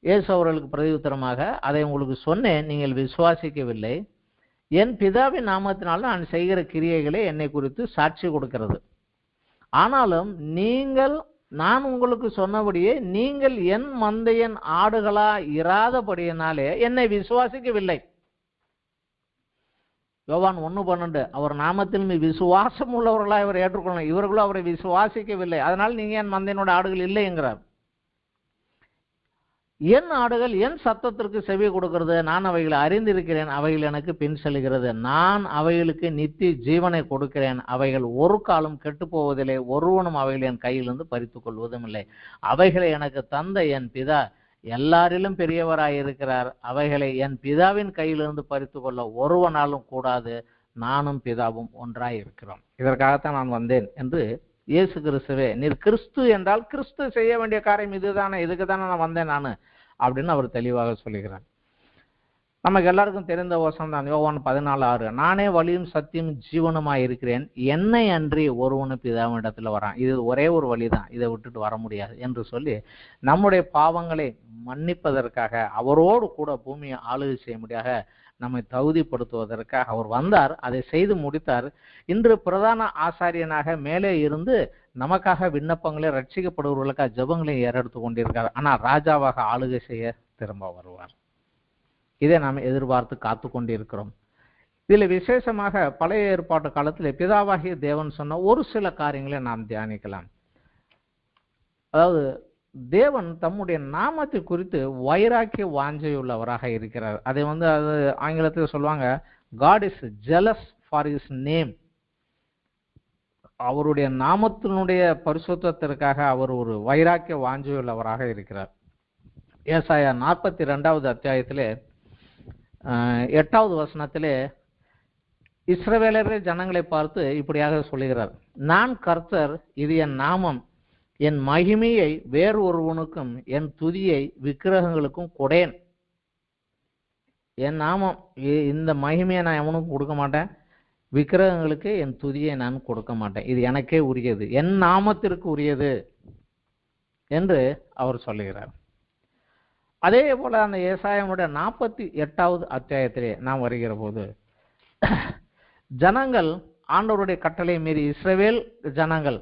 Speaker 1: இயேசு அவர்களுக்கு பிரதியுத்தரமாக, அதை உங்களுக்கு சொன்னேன், நீங்கள் விசுவாசிக்கவில்லை. என் பிதாவின் நாமத்தினால் நான் செய்கிற கிரியைகளே என்னை குறித்து சாட்சி கொடுக்கிறது. ஆனாலும் நான் உங்களுக்கு சொன்னபடியே நீங்கள் என் மந்தையின் ஆடுகளா இராதபடியினாலே என்னை விசுவாசிக்கவில்லை. யோவான் 1:12, அவர் நாமத்தில் விசுவாசம் உள்ளவர்களாக இவர் ஏற்றுக்கொள்ளணும், இவர்களும் அவரை விசுவாசிக்கவில்லை, அதனால் நீங்க என் மந்தையினோட ஆடுகள் இல்லை என்கிறார். என் ஆடுகள் என் சத்தத்திற்கு செவி கொடுக்கிறது, நான் அவைகளை அறிந்திருக்கிறேன், அவைகள் எனக்கு பின் செல்கிறது, நான் அவைகளுக்கு நித்திய ஜீவனை கொடுக்கிறேன், அவைகள் ஒரு காலம் கெட்டு போவதில்லை, ஒருவனும் அவைகளை என் கையிலிருந்து பறித்துக் கொள்வதும் இல்லை. அவைகளை எனக்கு தந்த என் பிதா எல்லாரிலும் பெரியவராயிருக்கிறார், அவைகளை என் பிதாவின் கையிலிருந்து பறித்து கொள்ள ஒருவனாலும் கூடாது, நானும் பிதாவும் ஒன்றாய் இருக்கிறோம். இதற்காகத்தான் நான் வந்தேன் என்று இயேசு கிறிஸ்துவே, நீர் கிறிஸ்து என்றால் கிறிஸ்து செய்ய வேண்டிய காரியம் இதுதானே, இதுக்கு தானே நான் வந்தேன் நான் அப்படின்னு அவர் தெளிவாக சொல்லுகிறார். நமக்கு எல்லாருக்கும் தெரிந்த வசனம் தான் யோவான் 14:6, நானே வழியும் சத்தியம் ஜீவனுமாய் இருக்கிறேன், என்னை அன்றி ஒருவனு பிதாவின் இடத்துல வரான், இது ஒரே ஒரு வழிதான், இதை விட்டுட்டு வர முடியாது என்று சொல்லி நம்முடைய பாவங்களை மன்னிப்பதற்காக அவரோடு கூட பூமியை ஆளுகை செய்ய முடியாத நம்மை தகுதிப்படுத்துவதற்காக அவர் வந்தார், அதை செய்து முடித்தார். இன்று பிரதான ஆசாரியனாக மேலே இருந்து நமக்காக விண்ணப்பங்களை ரட்சிக்கப்படுவர்களுக்காக ஜெபங்களை ஏறெடுத்து கொண்டிருக்கார். ஆனால் ராஜாவாக ஆளுகை செய்ய திரும்ப வருவார். இதை நாம் எதிர்பார்த்து காத்து கொண்டிருக்கிறோம். இதில் விசேஷமாக பழைய ஏற்பாட்டு காலத்தில் பிதாவாகிய தேவன் சொன்ன ஒரு சில காரியங்களை நாம் தியானிக்கலாம். அதாவது தேவன் தம்முடைய நாமத்தை குறித்து வைராக்கிய வாஞ்சையுள்ளவராக இருக்கிறார். அதை அது ஆங்கிலத்தில் சொல்லுவாங்க, God is jealous for his name. அவருடைய நாமத்தினுடைய பரிசுத்தத்திற்காக அவர் ஒரு வைராக்கிய வாஞ்சையுள்ளவராக இருக்கிறார். ஏசாயா 42வது அத்தியாயத்திலே 8வது வசனத்திலே இஸ்ரவேலர்கள் ஜனங்களை பார்த்து இப்படியாக சொல்லுகிறார், நான் கர்த்தர், இது என் நாமம், என் மகிமையை வேறு ஒருவனுக்கும் என் துதியை விக்கிரகங்களுக்கும் கொடேன். என் நாமம், இந்த மகிமையை நான் எவனுக்கும் கொடுக்க மாட்டேன், விக்கிரகங்களுக்கு என் துதியை நான் கொடுக்க மாட்டேன், இது எனக்கே உரியது, என் நாமத்திற்கு உரியது என்று அவர் சொல்லுகிறார். அதே போல அந்த ஏசாயாவுடைய 48வது அத்தியாயத்திலே நாம் வருகிற போது, ஜனங்கள் ஆண்டவருடைய கட்டளை மீறி, இஸ்ரவேல் ஜனங்கள்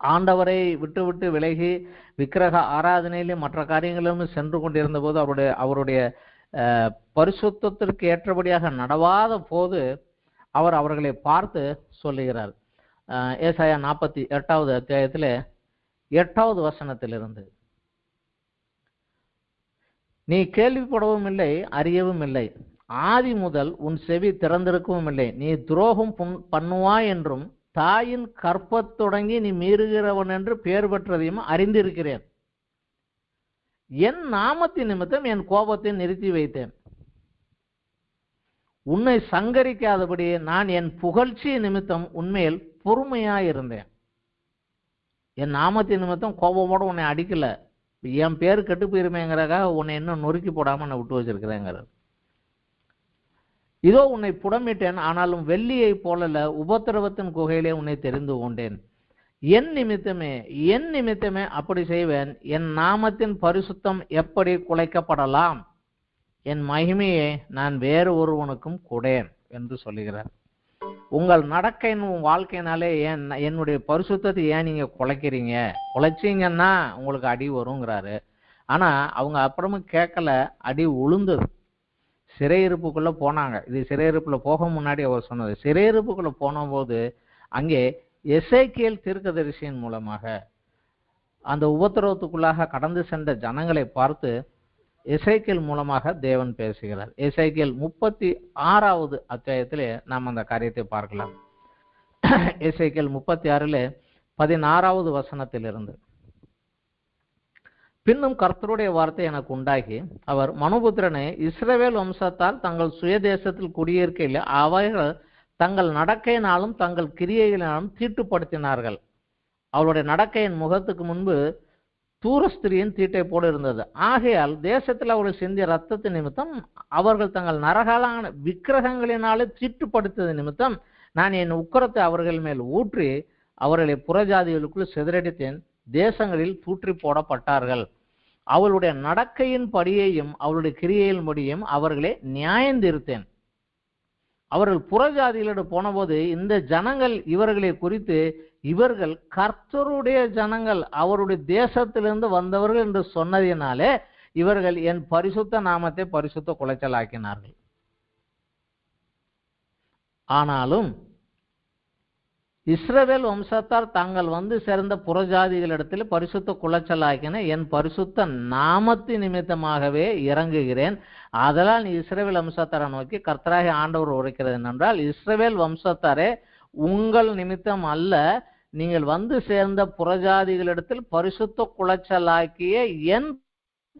Speaker 1: ஆண்டவரை விட்டு விலகி விக்கிரக ஆராதனையிலும் மற்ற காரியங்களிலும் சென்று கொண்டிருந்த போது, அவருடைய பரிசுத்தத்திற்கு ஏற்றபடியாக நடவாத போது அவர் அவர்களை பார்த்து சொல்லுகிறார். ஏசாயா 48வது அத்தியாயத்தில் 8வது வசனத்திலிருந்து, நீ கேள்விப்படவும் இல்லை, அறியவும் இல்லை, ஆதி முதல் உன் செவி திறந்திருக்கவும் இல்லை, நீ துரோகம் பண்ணுவாய் என்றும் தாயின் கற்பத் தொடங்கி நீ மீறுகிறவன் என்று பெயர் பெற்றதையும் அறிந்திருக்கிறேன். என் நாமத்தின் நிமித்தம் என் கோபத்தை நிறுத்தி வைத்தேன், உன்னை சங்கரிக்காதபடி நான் என் புகழ்ச்சி நிமித்தம் உண்மையில் பொறுமையாயிருந்தேன். என் நாமத்தின் நிமித்தம் கோபமோட உன்னை அடிக்கல, என் பேர் கெட்டு போயிருமேங்கிறக்காக உன்னை இன்னும் நொறுக்கி போடாம நான் விட்டு வச்சிருக்கிறேங்கிறார். இதோ உன்னை புடமிட்டேன், ஆனாலும் வெள்ளியை போலல, உபத்திரவத்தின் குகையிலே உன்னை தெரிந்து கொண்டேன். என் நிமித்தமே அப்படி செய்வேன். என் நாமத்தின் பரிசுத்தம் எப்படி குலைக்கப்படலாம்? என் மகிமையை நான் வேறு ஒருவனுக்கும் கொடேன் என்று சொல்லுகிறார். உங்கள் நடக்கையின் வாழ்க்கையினாலே என்னுடைய பரிசுத்தத்தை ஏன் நீங்க குலைக்கிறீங்க? குலைச்சிங்கன்னா உங்களுக்கு அடி வருங்கிறாரு. ஆனா அவங்க அப்புறமும் கேட்கல, அடி உளுந்தது. சிறையிருப்புக்குள்ள போனாங்க. இது சிறையிருப்புல போக முன்னாடி அவர் சொன்னது. சிறையிருப்புக்குள்ள போன போது அங்கே எசேக்கியேல் தீர்க்கதரிசியின் மூலமாக அந்த உபத்திரவத்துக்குள்ளாக கடந்து சென்ற ஜனங்களை பார்த்து எசேக்கியேல் மூலமாக தேவன் பேசுகிறார். எசேக்கியேல் 36வது அத்தியாயத்திலே நாம் அந்த காரியத்தை பார்க்கலாம். எசேக்கியேல் 36ல் 16வது வசனத்திலிருந்து, பின்னும் கர்த்தருடைய வார்த்தை எனக்கு உண்டாகி, அவர், மனுபுத்திரனே, இஸ்ரவேல் வம்சத்தால் தங்கள் சுயதேசத்தில் குடியிருக்கையில் அவைகள் தங்கள் நடக்கையினாலும் தங்கள் கிரியைகளினாலும் தீட்டுப்படுத்தினார்கள். அவளுடைய நடக்கையின் முகத்துக்கு முன்பு தூரஸ்திரியின் தீட்டை போல இருந்தது. ஆகையால் தேசத்தில் அவர்கள் சிந்திய ரத்தத்து நிமித்தம், அவர்கள் தங்கள் நரகலான விக்கிரகங்களினாலே தீட்டுப்படுத்தது நிமித்தம், நான் என் உக்கிரத்தை அவர்கள் மேல் ஊற்றி அவர்களை புறஜாதிகளுக்குள் சிதறடித்தேன். தேசங்களில் தூற்றி போடப்பட்டார்கள். அவளுடைய நடக்கையின் படியையும் அவளுடைய கிரியையின் படியையும் அவர்களை நியாயந்தீர்த்தேன். அவர்கள் புறஜாதிகளோடு போனபோது இந்த ஜனங்கள் இவர்களை குறித்து, இவர்கள் கர்த்தருடைய ஜனங்கள், அவருடைய தேசத்திலிருந்து வந்தவர்கள் என்று சொன்னதினாலே இவர்கள் என் பரிசுத்த நாமத்தை பரிசுத்த குலைச்சலாக்கினார்கள். ஆனாலும் இஸ்ரவேல் வம்சத்தார் தாங்கள் வந்து சேர்ந்த புறஜாதிகளிடத்தில் பரிசுத்த குலைச்சலாக்கின என் பரிசுத்த நாமத்தின் நிமித்தமாகவே இறங்குகிறேன். அதனால் நீ இஸ்ரவேல் வம்சத்தாரை நோக்கி கர்த்தராகிய ஆண்டவர் உரைக்கிறது என்னென்றால், இஸ்ரவேல் வம்சத்தாரே, உங்கள் நிமித்தம் அல்ல, நீங்கள் வந்து சேர்ந்த புறஜாதிகளிடத்தில் பரிசுத்த குலைச்சலாக்கிய என்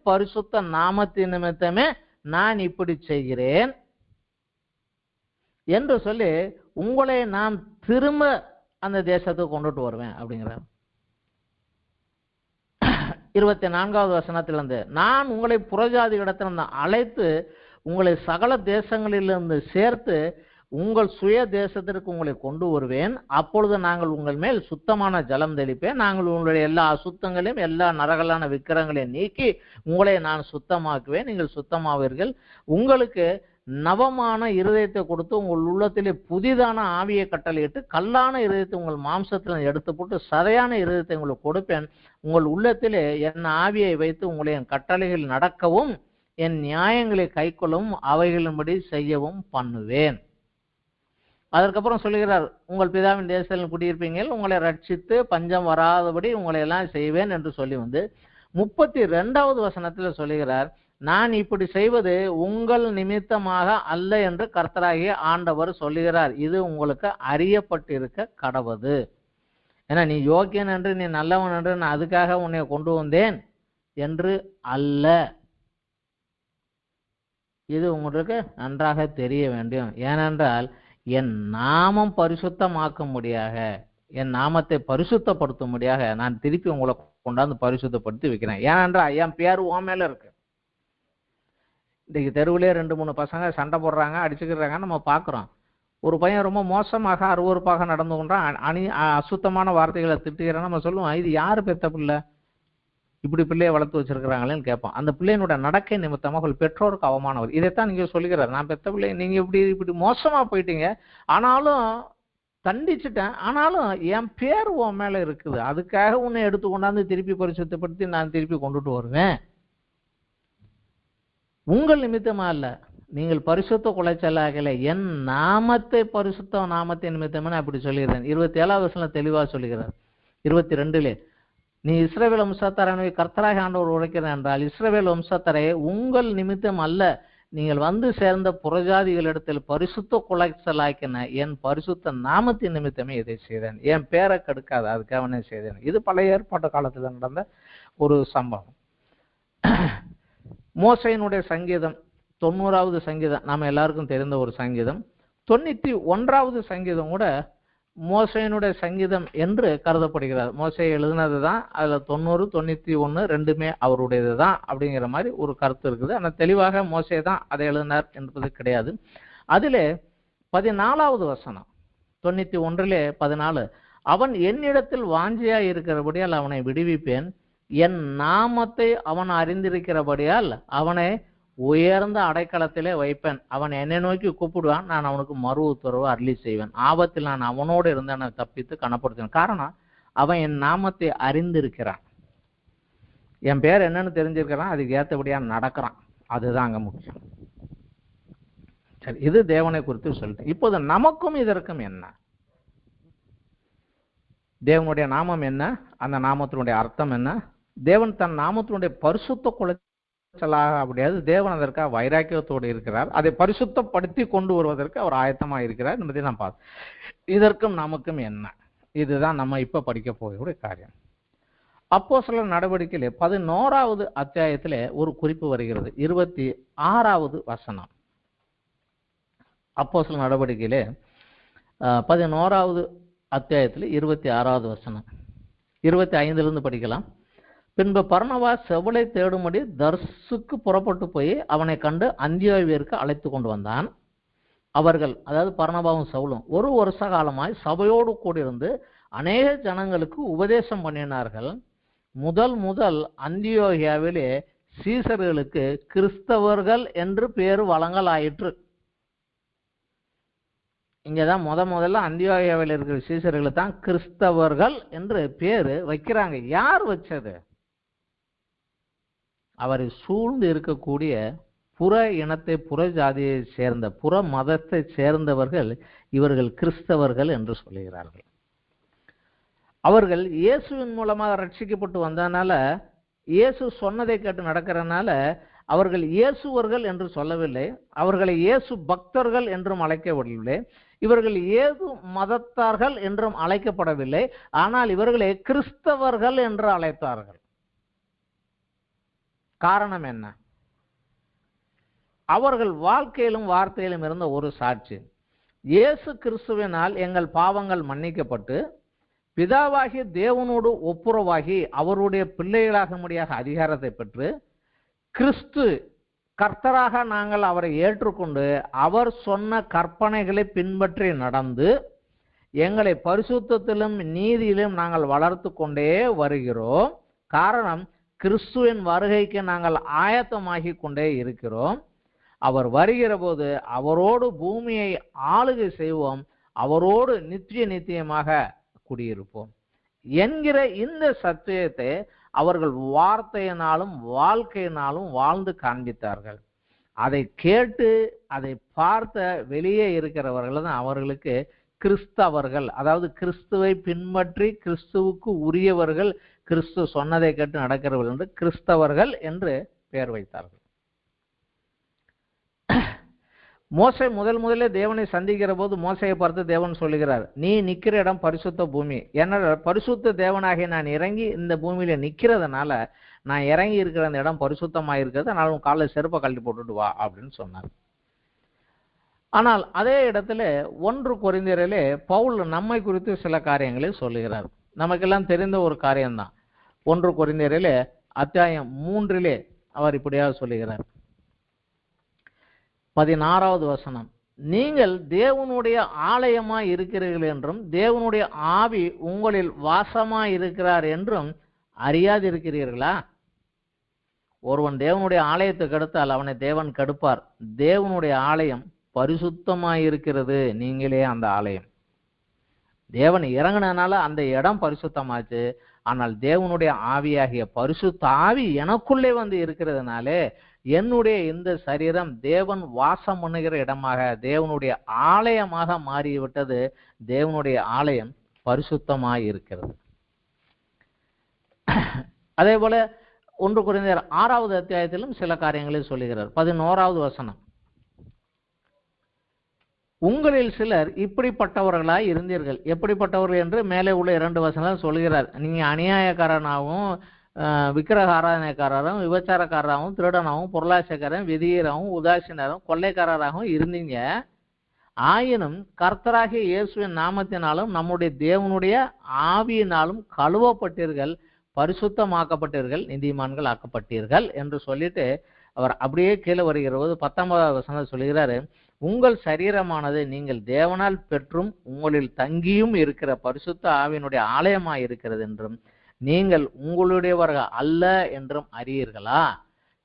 Speaker 1: பரிசுத்த நாமத்தின் நிமித்தமே நான் இப்படி செய்கிறேன் என்று சொல்லி உங்களை நான் திரும்ப அந்த தேசத்துக்கு கொண்டுட்டு வருவேன் அப்படிங்கிறார். 24வது வசனத்திலிருந்து, நான் உங்களை புறஜாதி இடத்திலிருந்து அழைத்து உங்களை சகல தேசங்களிலிருந்து சேர்த்து உங்கள் சுய தேசத்திற்கு உங்களை கொண்டு வருவேன். அப்பொழுது நாங்கள் உங்கள் மேல் சுத்தமான ஜலம் தெளிப்பேன். நாங்கள் உங்களுடைய எல்லா அசுத்தங்களையும் எல்லா நரகலான விக்கிரங்களையும் நீக்கி உங்களை நான் சுத்தமாக்குவேன். நீங்கள் சுத்தமாவீர்கள். உங்களுக்கு நவமான இருதயத்தை கொடுத்து உங்கள் உள்ளத்திலே புதிதான ஆவியை கட்டளையிட்டு கல்லான இருதயத்தை உங்கள் மாம்சத்தில் எடுத்து போட்டு சதையான இருதயத்தை உங்களுக்கு கொடுப்பேன். உங்கள் உள்ளத்திலே என் ஆவியை வைத்து உங்களை என் கட்டளைகள் நடக்கவும் என் நியாயங்களை கைக்கொள்ளவும் அவைகளின்படி செய்யவும் பண்ணுவேன். அதற்கப்புறம் சொல்லுகிறார், உங்கள் பிதாவின் தேசத்தில் குடியிருப்பீங்கள், உங்களை ரட்சித்து பஞ்சம் வராதபடி உங்களை எல்லாம் செய்வேன் என்று சொல்லி வந்து 32வது வசனத்தில் சொல்லுகிறார், நான் இப்படி செய்வது உங்கள் நிமித்தமாக அல்ல என்று கர்த்தராகிய ஆண்டவர் சொல்லுகிறார். இது உங்களுக்கு அறியப்பட்டிருக்க கடவது. ஏன்னா நீ யோக்கியன் என்று, நீ நல்லவன் என்று நான் அதுக்காக உன்னை கொண்டு வந்தேன் என்று அல்ல. இது உங்களுக்கு நன்றாக தெரிய வேண்டும். ஏனென்றால் என் நாமம் பரிசுத்தமாக்கும்படியாக, என் நாமத்தை பரிசுத்தப்படுத்தும்படியாக நான் திருப்பி உங்களை கொண்டாந்து பரிசுத்தப்படுத்தி வைக்கிறேன். ஏனென்றால் என் பேர் உன் மேல இருக்கு. இன்றைக்கு தெருவிலே 2-3 பசங்க சண்டை போடுறாங்க, அடிச்சுக்கிறாங்க, நம்ம பார்க்குறோம். ஒரு பையன் ரொம்ப மோசமாக அருவருப்பாக நடந்து கொண்டான், அசுத்தமான வார்த்தைகளை திட்டுகிறான். நம்ம சொல்லுவோம், இது யாரு பெத்த பிள்ளை, இப்படி பிள்ளையை வளர்த்து வச்சிருக்கிறாங்களேன்னு கேட்போம். அந்த பிள்ளையினுடைய நடக்கை நிமித்தமாக ஒரு பெற்றோருக்கு அவமானவர். இதைத்தான் நீங்க சொல்லுகிறார், நான் பெத்த பிள்ளை, நீங்க இப்படி மோசமா போயிட்டீங்க, ஆனாலும் தண்டிச்சுட்டேன், ஆனாலும் என் பேர் உன் மேல இருக்குது, அதுக்காக உன்னை எடுத்து கொண்டாந்து திருப்பி பரிசுத்தப்படுத்தி நான் திருப்பி கொண்டுட்டு வருவேன். உங்கள் நிமித்தமா இல்ல, நீங்கள் பரிசுத்த குலைச்சலாகல, என் நாமத்தை பரிசுத்த நாமத்தை நிமித்தமே அப்படி சொல்லிடுறேன். 27வது வசனம் தெளிவா சொல்லுகிறார். 22லே, நீ இஸ்ரவேல் வம்சத்தாரை கர்த்தராக ஆண்டவர் உரைக்கிறேன் என்றால், இஸ்ரவேல் வம்சத்தாரே, உங்கள் நிமித்தம் அல்ல, நீங்கள் வந்து சேர்ந்த புறஜாதிகளிடத்தில் பரிசுத்த குலைச்சலாக்கின என் பரிசுத்த நாமத்தின் நிமித்தமே இதை செய்தேன். என் பேரை கெடுக்காது, அதுக்காக செய்தேன். இது பழைய ஏற்பாட்டு காலத்தில் நடந்த ஒரு சம்பவம். மோசையினுடைய சங்கீதம் 90வது சங்கீதம் நாம எல்லாருக்கும் தெரிந்த ஒரு சங்கீதம். 91வது சங்கீதம் கூட மோசையினுடைய சங்கீதம் என்று கருதப்படுகிறார். மோசை எழுதினது தான், அதுல 90, 91 ரெண்டுமே அவருடையது தான் அப்படிங்கிற மாதிரி ஒரு கருத்து இருக்குது. ஆனால் தெளிவாக மோசை தான் அதை எழுதினார் என்பது கிடையாது. அதிலே 14வது வசனம், 91லே 14, அவன் என்னிடத்தில் வாஞ்சியா இருக்கிறபடியால் அவனை விடுவிப்பேன், என் நாமத்தை அவன் அறிந்திருக்கிறபடியால் அவனை உயர்ந்த அடைக்கலத்திலே வைப்பேன், அவன் என்னை நோக்கி கூப்பிடுவான், நான் அவனுக்கு மறு உத்தரவு அருளி செய்வேன், ஆபத்தில் நான் அவனோடு இருந்தேன் தப்பித்து கனப்படுத்துவேன். காரணம், அவன் என் நாமத்தை அறிந்திருக்கிறான், என் பேர் என்னன்னு தெரிஞ்சிருக்கிறான், அதுக்கு ஏற்றபடியா நடக்கிறான். அதுதான் அங்க முக்கியம். சரி, இது தேவனை குறித்து சொல்லிட்டேன். இப்போது நமக்கும் இதற்கும் என்ன? தேவனுடைய நாமம் என்ன, அந்த நாமத்தினுடைய அர்த்தம் என்ன? தேவன் தன் நாமத்தினுடைய பரிசுத்த குலைச்சலாக அப்படியாது, தேவன் அதற்காக வைராக்கியத்தோடு இருக்கிறார், அதை பரிசுத்தப்படுத்தி கொண்டு வருவதற்கு அவர் ஆயத்தமா இருக்கிறார் என்பதை நான் பார்த்தேன். இதற்கும் நமக்கும் என்ன, இதுதான் நம்ம இப்ப படிக்க போகக்கூடிய காரியம். அப்போஸ்தலர் நடவடிக்கையிலே 11வது அத்தியாயத்திலே ஒரு குறிப்பு வருகிறது. 26வது வசனம். அப்போஸ்தலர் நடவடிக்கையிலே 11வது அத்தியாயத்தில் 26வது வசனம், 25லிருந்து படிக்கலாம். பின்பு பர்னபா செவலை தேடும்படி தர்சுக்கு புறப்பட்டு போய் அவனை கண்டு அந்தியோகியருக்கு அழைத்து கொண்டு வந்தான். அவர்கள், அதாவது பர்னபாவும் சவுலும், ஒரு வருஷ காலமாய் சபையோடு கூடியிருந்து அநேக ஜனங்களுக்கு உபதேசம் பண்ணினார்கள். முதல் அந்தியோகியாவிலே சீசர்களுக்கு கிறிஸ்தவர்கள் என்று பேர் வழங்கலாயிற்று. இங்கதான் முதல்ல அந்தியோகியாவில் இருக்கிற சீசர்களுக்கு தான் கிறிஸ்தவர்கள் என்று பேரு வைக்கிறாங்க. யார் வச்சது? அவரை சூழ்ந்து இருக்கக்கூடிய புற இனத்தை, புற ஜாதியை சேர்ந்த, புற மதத்தை சேர்ந்தவர்கள் இவர்கள் கிறிஸ்தவர்கள் என்று சொல்லுகிறார்கள். அவர்கள் இயேசுவின் மூலமாக ரட்சிக்கப்பட்டு வந்ததனால, இயேசு சொன்னதை கேட்டு நடக்கிறதுனால அவர்கள் இயேசுவர்கள் என்று சொல்லவில்லை, அவர்களை இயேசு பக்தர்கள் என்றும் அழைக்கவில்லை, இவர்கள் ஏது மதத்தார்கள் என்றும் அழைக்கப்படவில்லை, ஆனால் இவர்களை கிறிஸ்தவர்கள் என்று அழைத்தார்கள். காரணம் என்ன? அவர்கள் வாழ்க்கையிலும் வார்த்தையிலும் இருந்த ஒரு சாட்சி, இயேசு கிறிஸ்துவினால் எங்கள் பாவங்கள் மன்னிக்கப்பட்டு பிதாவாகிய தேவனோடு ஒப்புரவாகி அவருடைய பிள்ளைகளாக முடியாத அதிகாரத்தை பெற்று கிறிஸ்து கர்த்தராக நாங்கள் அவரை ஏற்றுக்கொண்டு அவர் சொன்ன கற்பனைகளை பின்பற்றி நடந்து எங்களை பரிசுத்தத்திலும் நீதியிலும் நாங்கள் வளர்த்து கொண்டே வருகிறோம். காரணம், கிறிஸ்துவின் வருகைக்கு நாங்கள் ஆயத்தமாகி கொண்டே இருக்கிறோம். அவர் வருகிற போது அவரோடு பூமியை ஆளுகை செய்வோம், அவரோடு நித்தியமாக குடியிருப்போம் என்கிற இந்த சத்தியத்தை அவர்கள் வார்த்தையினாலும் வாழ்க்கையினாலும் வாழ்ந்து காண்பித்தார்கள். அதை கேட்டு அதை பார்த்த வெளியே இருக்கிறவர்கள் தான் அவர்களுக்கு கிறிஸ்தவர்கள், அதாவது கிறிஸ்துவை பின்பற்றி கிறிஸ்துவுக்கு உரியவர்கள், கிறிஸ்து சொன்னதை கேட்டு நடக்கிறவர்கள் என்று கிறிஸ்தவர்கள் என்று பெயர் வைத்தார்கள். மோசே முதலிலே தேவனை சந்திக்கிற போது மோசையை பார்த்து தேவன் சொல்லுகிறார், நீ நிற்கிற இடம் பரிசுத்த பூமி. ஏன்னா பரிசுத்த தேவனாகிய நான் இறங்கி இந்த பூமியில நிற்கிறதுனால நான் இறங்கி இருக்கிற அந்த இடம் பரிசுத்தமாக இருக்கிறது, அதனால உன் காலைல செருப்பை கழட்டி போட்டுட்டு வா அப்படின்னு சொன்னார். ஆனால் அதே இடத்துல 1 கொரிந்தியரிலே பவுல் நம்மை குறித்து சில காரியங்களை சொல்லுகிறார். நமக்கெல்லாம் தெரிந்த ஒரு காரியம்தான். 1 கொரிந்தியரிலே அத்தியாயம் 3 அவர் இப்படியாக சொல்லுகிறார். 16வது வசனம், நீங்கள் தேவனுடைய ஆலயமாய் இருக்கிறீர்கள் என்றும் தேவனுடைய ஆவி உங்களில் வாசமாய் இருக்கிறார் என்றும் அறியாதிருக்கிறீர்களா? ஒருவன் தேவனுடைய ஆலயத்தை கெடுத்தால் அவனை தேவன் கெடுப்பார். தேவனுடைய ஆலயம் பரிசுத்தமாய் இருக்கிறது, நீங்களே அந்த ஆலயம். தேவன் இறங்கினால அந்த இடம் பரிசுத்தமாச்சு. ஆனால் தேவனுடைய ஆவியாகிய பரிசுத்த ஆவி எனக்குள்ளே வந்து இருக்கிறதுனாலே என்னுடைய இந்த சரீரம் தேவன் வாசம் பண்ணுகிற இடமாக, தேவனுடைய ஆலயமாக மாறிவிட்டது. தேவனுடைய ஆலயம் பரிசுத்தமாய் இருக்கிறது. அதே போல 1 கொரிந்தியர் 6வது அத்தியாயத்திலும் சில காரியங்களை சொல்லுகிறார். 11வது வசனம், உங்களில் சிலர் இப்படிப்பட்டவர்களாய் இருந்தீர்கள். எப்படிப்பட்டவர்கள் என்று மேலே உள்ள 2 வசனம் சொல்கிறார். நீங்க அநியாயக்காரனாகவும் விக்கிரக ஆராதனைக்காரரும் விபச்சாரக்காரராகவும் திருடனாகவும் பொருளாசைக்காரரும் விதியராகவும் உதாசீனரும் கொள்ளைக்காரராகவும் இருந்தீங்க. ஆயினும் கர்த்தராகிய இயேசுவின் நாமத்தினாலும் நம்முடைய தேவனுடைய ஆவியினாலும் கழுவப்பட்டீர்கள், பரிசுத்தமாக்கப்பட்டீர்கள், நீதிமான்கள் ஆக்கப்பட்டீர்கள் என்று சொல்லிட்டு அவர் அப்படியே கீழே வருகிற போது 19வது வசனம் சொல்கிறாரு, உங்கள் சரீரமானது நீங்கள் தேவனால் பெற்றும் உங்களில் தங்கியும் இருக்கிற பரிசுத்த ஆவியினுடைய ஆலயமாய் இருக்கிறது என்றும் நீங்கள் உங்களுடையவர்கள் அல்ல என்றும் அறியீர்களா?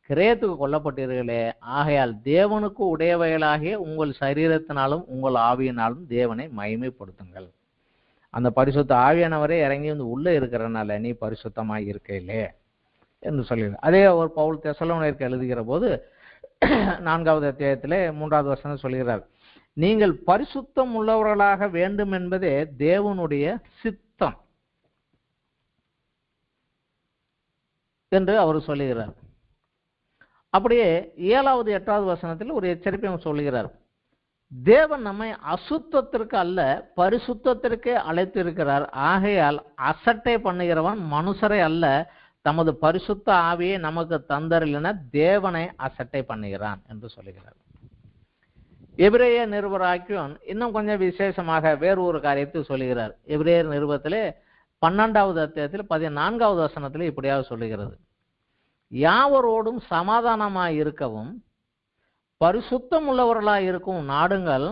Speaker 1: கிரயத்துக்கு கொல்லப்பட்டீர்களே, ஆகையால் தேவனுக்கு உடையவைகளாகிய உங்கள் சரீரத்தினாலும் உங்கள் ஆவியினாலும் தேவனை மகிமைப்படுத்துங்கள். அந்த பரிசுத்த ஆவியானவரே இறங்கி வந்து உள்ள இருக்கிறனால நீ பரிசுத்தமாய் இருக்கையிலே என்று சொல்லுகிறார். அதே ஒரு பவுல் தெசலோனியருக்கு எழுதுகிற போது 4வது அத்தியாயத்திலே 3வது வசனம் சொல்கிறார், நீங்கள் பரிசுத்தம் உள்ளவர்களாக வேண்டும் என்பதே தேவனுடைய சித்தம் என்று அவர் சொல்லுகிறார். அப்படியே 7வது 8வது வசனத்தில் ஒரு எச்சரிப்பை சொல்லுகிறார், தேவன் நம்மை அசுத்தத்திற்கு அல்ல பரிசுத்தத்திற்கே அழைத்து இருக்கிறார். ஆகையால் அசட்டை பண்ணுகிறவன் மனுஷரை அல்ல, தமது பரிசுத்த ஆவியை நமக்கு தந்தரில்லைன தேவனை அசட்டை பண்ணுகிறான் என்று சொல்லுகிறார். எபிரேய நிருபராக்கியோன் இன்னும் கொஞ்சம் விசேஷமாக வேறு ஒரு காரியத்தை சொல்லுகிறார். எபிரேயர் நிருபத்திலே 12வது அத்தியாயத்தில் 14வது வசனத்திலே இப்படியாக சொல்லுகிறது, யாவரோடும் சமாதானமாய் இருக்கவும் பரிசுத்தம் உள்ளவர்களாய் இருக்கும் நாடுங்கள்,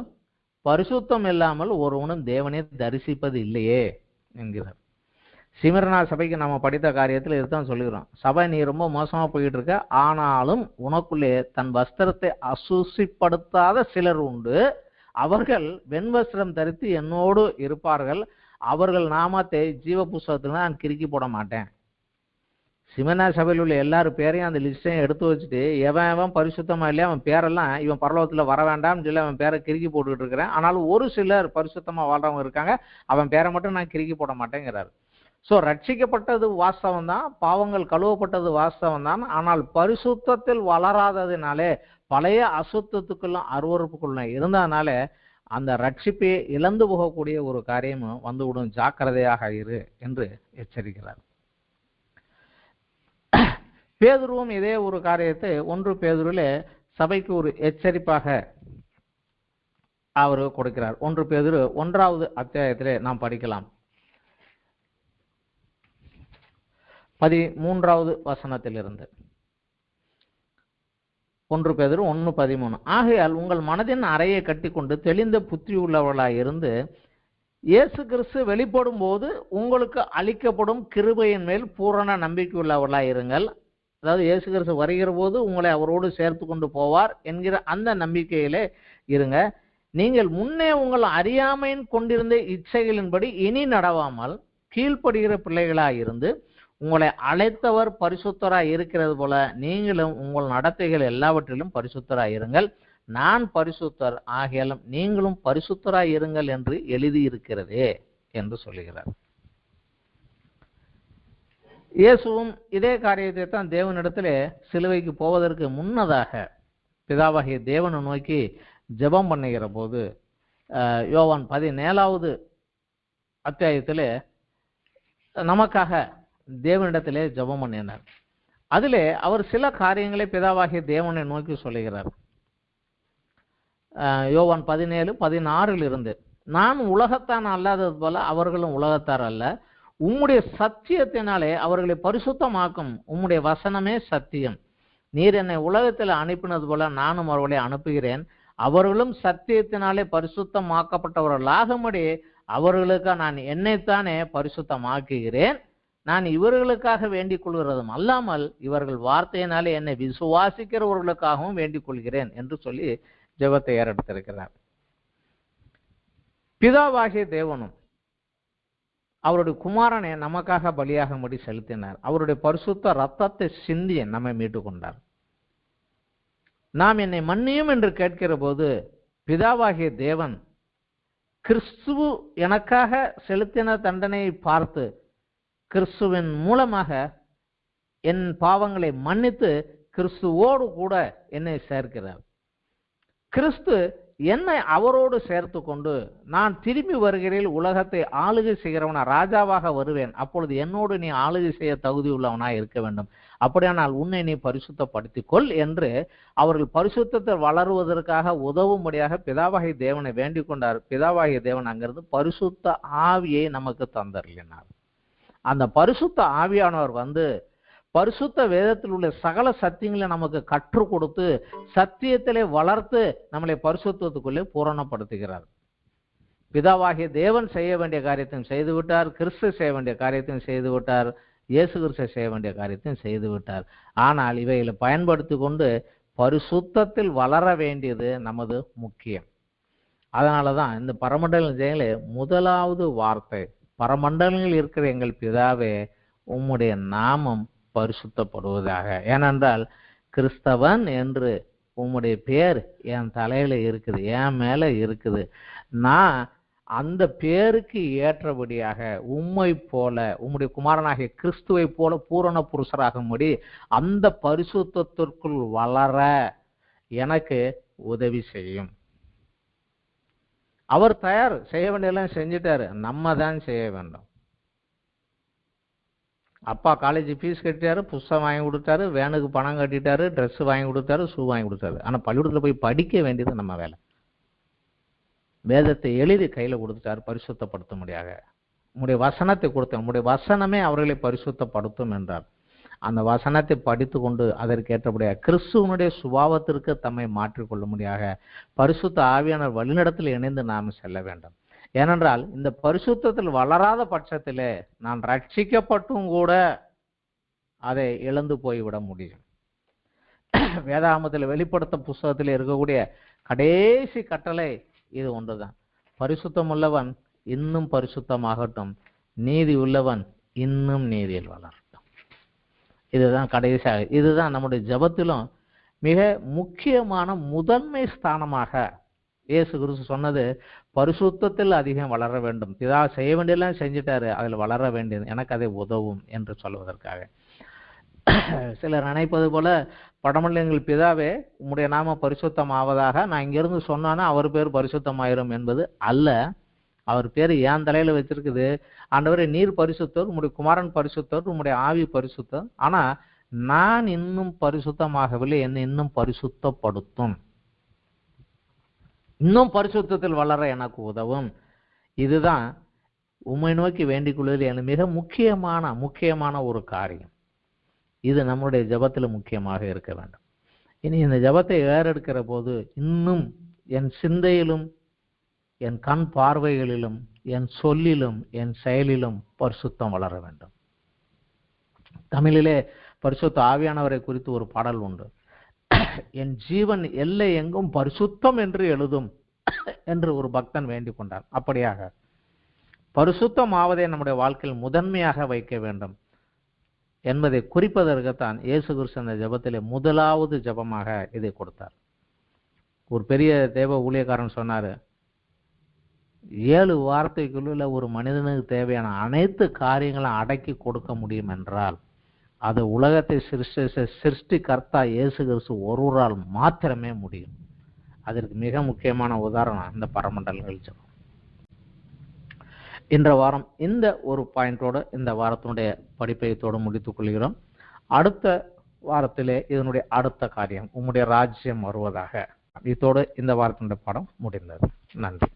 Speaker 1: பரிசுத்தம் இல்லாமல் ஒருவனும் தேவனை தரிசிப்பது இல்லையே என்கிறார். சிமிர்னா சபைக்கு நம்ம படித்த காரியத்தில் இதுதான் சொல்லுகிறோம். சபை நீ ரொம்ப மோசமா போயிட்டு இருக்க, ஆனாலும் உனக்குள்ளே தன் வஸ்திரத்தை அசுசிப்படுத்தாத சிலர் உண்டு, அவர்கள் வெண்வஸ்திரம் தரித்து என்னோடு இருப்பார்கள், அவர்கள் நாமத்தை ஜீவ புஸ்தகத்தில் நான் கிறுக்கி போட மாட்டேன். சிமிர்னா சபையில் உள்ள எல்லாரும் பேரையும் அந்த லிஸ்டையும் எடுத்து வச்சுட்டு எவன் பரிசுத்தமா இல்லையா அவன் பேரெல்லாம் இவன் பரலோகத்தில் வர வேண்டாம்னு சொல்லி அவன் பேரை கிறுக்கி போட்டுக்கிட்டு இருக்கிறேன். ஆனாலும் ஒரு சிலர் பரிசுத்தமா வாழ்றவங்க இருக்காங்க, அவன் பேரை மட்டும் நான் கிறுக்கி போட மாட்டேங்கிறாரு. ஸோ ரட்சிக்கப்பட்டது வாஸ்தவம் தான், பாவங்கள் கழுவப்பட்டது வாஸ்தவம் தான். ஆனால் பரிசுத்தத்தில் வளராததுனாலே பழைய அசுத்தத்துக்குள்ளும் அருவறுப்புக்குள்ள இருந்ததுனால அந்த ரட்சிப்பை இழந்து போகக்கூடிய ஒரு காரியமும் வந்துவிடும், ஜாக்கிரதையாக இரு என்று எச்சரிக்கிறார். பேதுருவும் இதே ஒரு காரியத்தை 1 பேதுருவிலே சபைக்கு ஒரு எச்சரிப்பாக அவர் கொடுக்கிறார். 1 பேதுரு 1வது அத்தியாயத்திலே நாம் படிக்கலாம். 13வது வசனத்திலிருந்து 1 பேதுரு 1:13, ஆகையால் உங்கள் மனதின் அறையை கட்டிக்கொண்டு தெளிந்த புத்தி உள்ளவர்களாய் இருந்து இயேசு கிறிஸ்து வெளிப்படும் போது உங்களுக்கு அளிக்கப்படும் கிருபையின் மேல் பூரண நம்பிக்கை உள்ளவர்களாய் இருங்கள். அதாவது இயேசு கிறிஸ்து வருகிற போது உங்களை அவரோடு சேர்த்து கொண்டு போவார் என்கிற அந்த நம்பிக்கையிலே இருங்க. நீங்கள் முன்னே உங்கள் அறியாமையின் கொண்டிருந்த இச்சைகளின்படி இனி நடவாமல் கீழ்ப்படுகிற பிள்ளைகளாய் இருந்து உங்களை அழைத்தவர் பரிசுத்தராய் இருக்கிறது போல நீங்களும் உங்கள் நடத்தைகள் எல்லாவற்றிலும் பரிசுத்தராய் இருங்கள். நான் பரிசுத்தர் ஆகியாலும் நீங்களும் பரிசுத்தராய் இருங்கள் என்று எழுதியிருக்கிறதே என்று சொல்லுகிறார். இயேசுவும் இதே காரியத்தை தான் தேவனிடத்திலே சிலுவைக்கு போவதற்கு முன்னதாக பிதாவாகிய தேவனை நோக்கி ஜெபம் பண்ணுகிற போது யோவான் 17வது அத்தியாயத்திலே நமக்காக தேவனிடத்திலே ஜெபம் பண்ணினார். அதிலே அவர் சில காரியங்களை பிதாவாகிய தேவனை நோக்கி சொல்லுகிறார். யோவான் 17:16 நான் உலகத்தான் அல்லாதது போல அவர்களும் உலகத்தார் அல்ல, உம்முடைய சத்தியத்தினாலே அவர்களை பரிசுத்தமாக்கும், உம்முடைய வசனமே சத்தியம். நீர் என்னை உலகத்தில் அனுப்பினது போல நானும் அவர்களை அனுப்புகிறேன், அவர்களும் சத்தியத்தினாலே பரிசுத்தமாக்கப்பட்டவர்களாகும்படி அவர்களுக்கு நான் என்னைத்தானே பரிசுத்தமாக்குகிறேன். நான் இவர்களுக்காக வேண்டிக் கொள்கிறதும் அல்லாமல் இவர்கள் வார்த்தையினாலே என்னை விசுவாசிக்கிறவர்களுக்காகவும் வேண்டிக் கொள்கிறேன் என்று சொல்லி ஜெபத்தை ஏறெடுத்திருக்கிறார். பிதாவாகிய தேவனும் அவருடைய குமாரனை நமக்காக பலியாகும்படி செலுத்தினார். அவருடைய பரிசுத்த ரத்தத்தை சிந்தி நம்மை மீட்டு கொண்டார். நாம் என்னை மன்னியும் என்று கேட்கிற போது பிதாவாகிய தேவன் கிறிஸ்துவு எனக்காக செலுத்தின தண்டனையை பார்த்து கிறிஸ்துவின் மூலமாக என் பாவங்களை மன்னித்து கிறிஸ்துவோடு கூட என்னை சேர்க்கிறார். கிறிஸ்து என்னை அவரோடு சேர்த்து கொண்டு நான் திரும்பி வருகிறேன், உலகத்தை ஆளுகை செய்கிறவனா ராஜாவாக வருவேன், அப்பொழுது என்னோடு நீ ஆளுகை செய்ய தகுதி உள்ளவனாய் இருக்க வேண்டும், அப்படியானால் உன்னை நீ பரிசுத்தப்படுத்திக் கொள் என்று அவர்கள் பரிசுத்தத்தில் வளருவதற்காக உதவும்படியாக பிதாவாகிய தேவனை வேண்டிக் கொண்டார். பிதாவாகிய தேவன் அங்கிருந்து பரிசுத்த ஆவியை நமக்கு தந்தருளினார். அந்த பரிசுத்த ஆவியானவர் வந்து பரிசுத்த வேதத்தில் உள்ள சகல சத்தியங்களை நமக்கு கற்றுக் கொடுத்து சத்தியத்திலே வளர்த்து நம்மளை பரிசுத்தத்துக்குள்ளே பூரணப்படுத்துகிறார். பிதாவாகிய தேவன் செய்ய வேண்டிய காரியத்தையும் செய்து விட்டார், கிறிஸ்து செய்ய வேண்டிய காரியத்தையும் செய்து விட்டார், இயேசு கிறிஸ்து செய்ய வேண்டிய காரியத்தையும் செய்து விட்டார். ஆனால் இவைகளை பயன்படுத்தி கொண்டு பரிசுத்தத்தில் வளர வேண்டியது நமது முக்கியம். அதனாலதான் இந்த பரமண்டல முதலாவது வார்த்தை, பரமண்டலங்களில் இருக்கிற எங்கள் பிதாவே உம்முடைய நாமம் பரிசுத்தப்படுவதாக. ஏனென்றால் கிறிஸ்தவன் என்று உம்முடைய பேர் என் தலையில இருக்குது, என் மேல இருக்குது. நான் அந்த பேருக்கு ஏற்றபடியாக உம்மை போல உம்முடைய குமாரனாகிய கிறிஸ்துவை போல பூரண புருஷராகும்படி அந்த பரிசுத்தத்திற்குள் வளர எனக்கு உதவி செய்யும். அவர் தயார், செய்ய வேண்டியெல்லாம் செஞ்சுட்டாரு, நம்ம தான் செய்ய வேண்டும். அப்பா காலேஜ் ஃபீஸ் கட்டிட்டாரு, புஸ்தகம் வாங்கி கொடுத்தாரு, வேனுக்கு பணம் கட்டிட்டாரு, ட்ரெஸ் வாங்கி கொடுத்தாரு, ஷூ வாங்கி கொடுத்தாரு. ஆனால் பள்ளிக்கூடத்தில் போய் படிக்க வேண்டியது நம்ம வேலை. வேதத்தை எழுதி கையில் கொடுத்துட்டாரு பரிசுத்தப்படுத்த முடியாக. உங்களுடைய வசனத்தை கொடுத்த உங்களுடைய வசனமே அவர்களை பரிசுத்தப்படுத்தும் என்றார். அந்த வசனத்தை படித்து கொண்டு அதற்கேற்றபடியாக கிறிஸ்துவனுடைய சுபாவத்திற்கு தம்மை மாற்றிக்கொள்ள முடியாக பரிசுத்த ஆவியானவர் வழிநடத்தில் இணைந்து நாம் செல்ல வேண்டும். ஏனென்றால் இந்த பரிசுத்தத்தில் வளராத பட்சத்திலே நான் ரட்சிக்கப்பட்டும் கூட அதை இழந்து போய்விட முடியும். வேதாகமத்தில் வெளிப்படுத்த புஸ்தகத்தில் இருக்கக்கூடிய கடைசி கட்டளை இது ஒன்றுதான். பரிசுத்தம் உள்ளவன் இன்னும் பரிசுத்தமாகட்டும், நீதி உள்ளவன் இன்னும் நீதியில் வளரட்டும். இதுதான் கடைசியாக, இதுதான் நம்முடைய ஜெபத்திலும் மிக முக்கியமான முதன்மை ஸ்தானமாக இயேசு கிறிஸ்து சொன்னது. பரிசுத்தத்தில் அதிகம் வளர வேண்டும், பிதா செய்ய வேண்டியெல்லாம் செஞ்சுட்டாரு, அதில் வளர வேண்டியது எனக்கு அதை உதவும் என்று சொல்வதற்காக. சிலர் நினைப்பது போல படமல்லங்கள் பிதாவே உம்முடைய நாம பரிசுத்தம் ஆவதாக, நான் இங்கிருந்து சொன்னானா அவர் பேர் பரிசுத்தமாயிரும் என்பது அல்ல. அவர் பேர் ஏன் தலையில வச்சிருக்குது, ஆண்டவரே நீர் பரிசுத்தர், உம்முடைய குமாரன் பரிசுத்தர், உம்முடைய ஆவி பரிசுத்தம், ஆனா நான் இன்னும் பரிசுத்தமாகவில்லை, என்னை இன்னும் பரிசுத்தப்படுத்தும், இன்னும் பரிசுத்தத்தில் வளர எனக்கு உதவும். இதுதான் உம்மை நோக்கி வேண்டிக் கொள்வதில் எனக்கு மிக முக்கியமான ஒரு காரியம். இது நம்முடைய ஜெபத்தில் முக்கியமாக இருக்க வேண்டும். இனி இந்த ஜெபத்தை ஏறெடுக்கிற போது இன்னும் என் சிந்தையிலும் என் கண் பார்வைகளிலும் என் சொல்லிலும் என் செயலிலும் பரிசுத்தம் வளர வேண்டும். தமிழிலே பரிசுத்த ஆவியானவரை குறித்து ஒரு பாடல் உண்டு. என் ஜீவன் எல்லை எங்கும் பரிசுத்தம் என்று எழுதும் என்று ஒரு பக்தன் வேண்டிக் கொண்டார். அப்படியாக பரிசுத்தம் ஆவதை நம்முடைய வாழ்க்கையில் முதன்மையாக வைக்க வேண்டும் என்பதை குறிப்பதற்குத்தான் இயேசு கிறிஸ்து அந்த ஜெபத்திலே முதலாவது ஜெபமாக இதை கொடுத்தார். ஒரு பெரிய தேவ ஊழியக்காரன் சொன்னாரு, 7 வார்த்தைக்குள்ள ஒரு மனிதனுக்கு தேவையான அனைத்து காரியங்களும் அடக்கி கொடுக்க முடியும் என்றால் அது உலகத்தை சிருஷ்டி கர்த்தா இயேசு கிறிஸ்து ஒருவரால் மாத்திரமே முடியும். அதற்கு மிக முக்கியமான உதாரணம் இந்த பரமண்டலங்கள் ஜெபம். இன்ற வாரம் இந்த ஒரு பாயிண்டோடு இந்த வாரத்தினுடைய படிப்பையத்தோடு முடித்துக் கொள்கிறோம். அடுத்த வாரத்திலே இதனுடைய அடுத்த காரியம் உம்முடைய ராஜ்யம் வருவதாக. இதோடு இந்த வாரத்தினுடைய பாடம் முடிந்தது. நன்றி.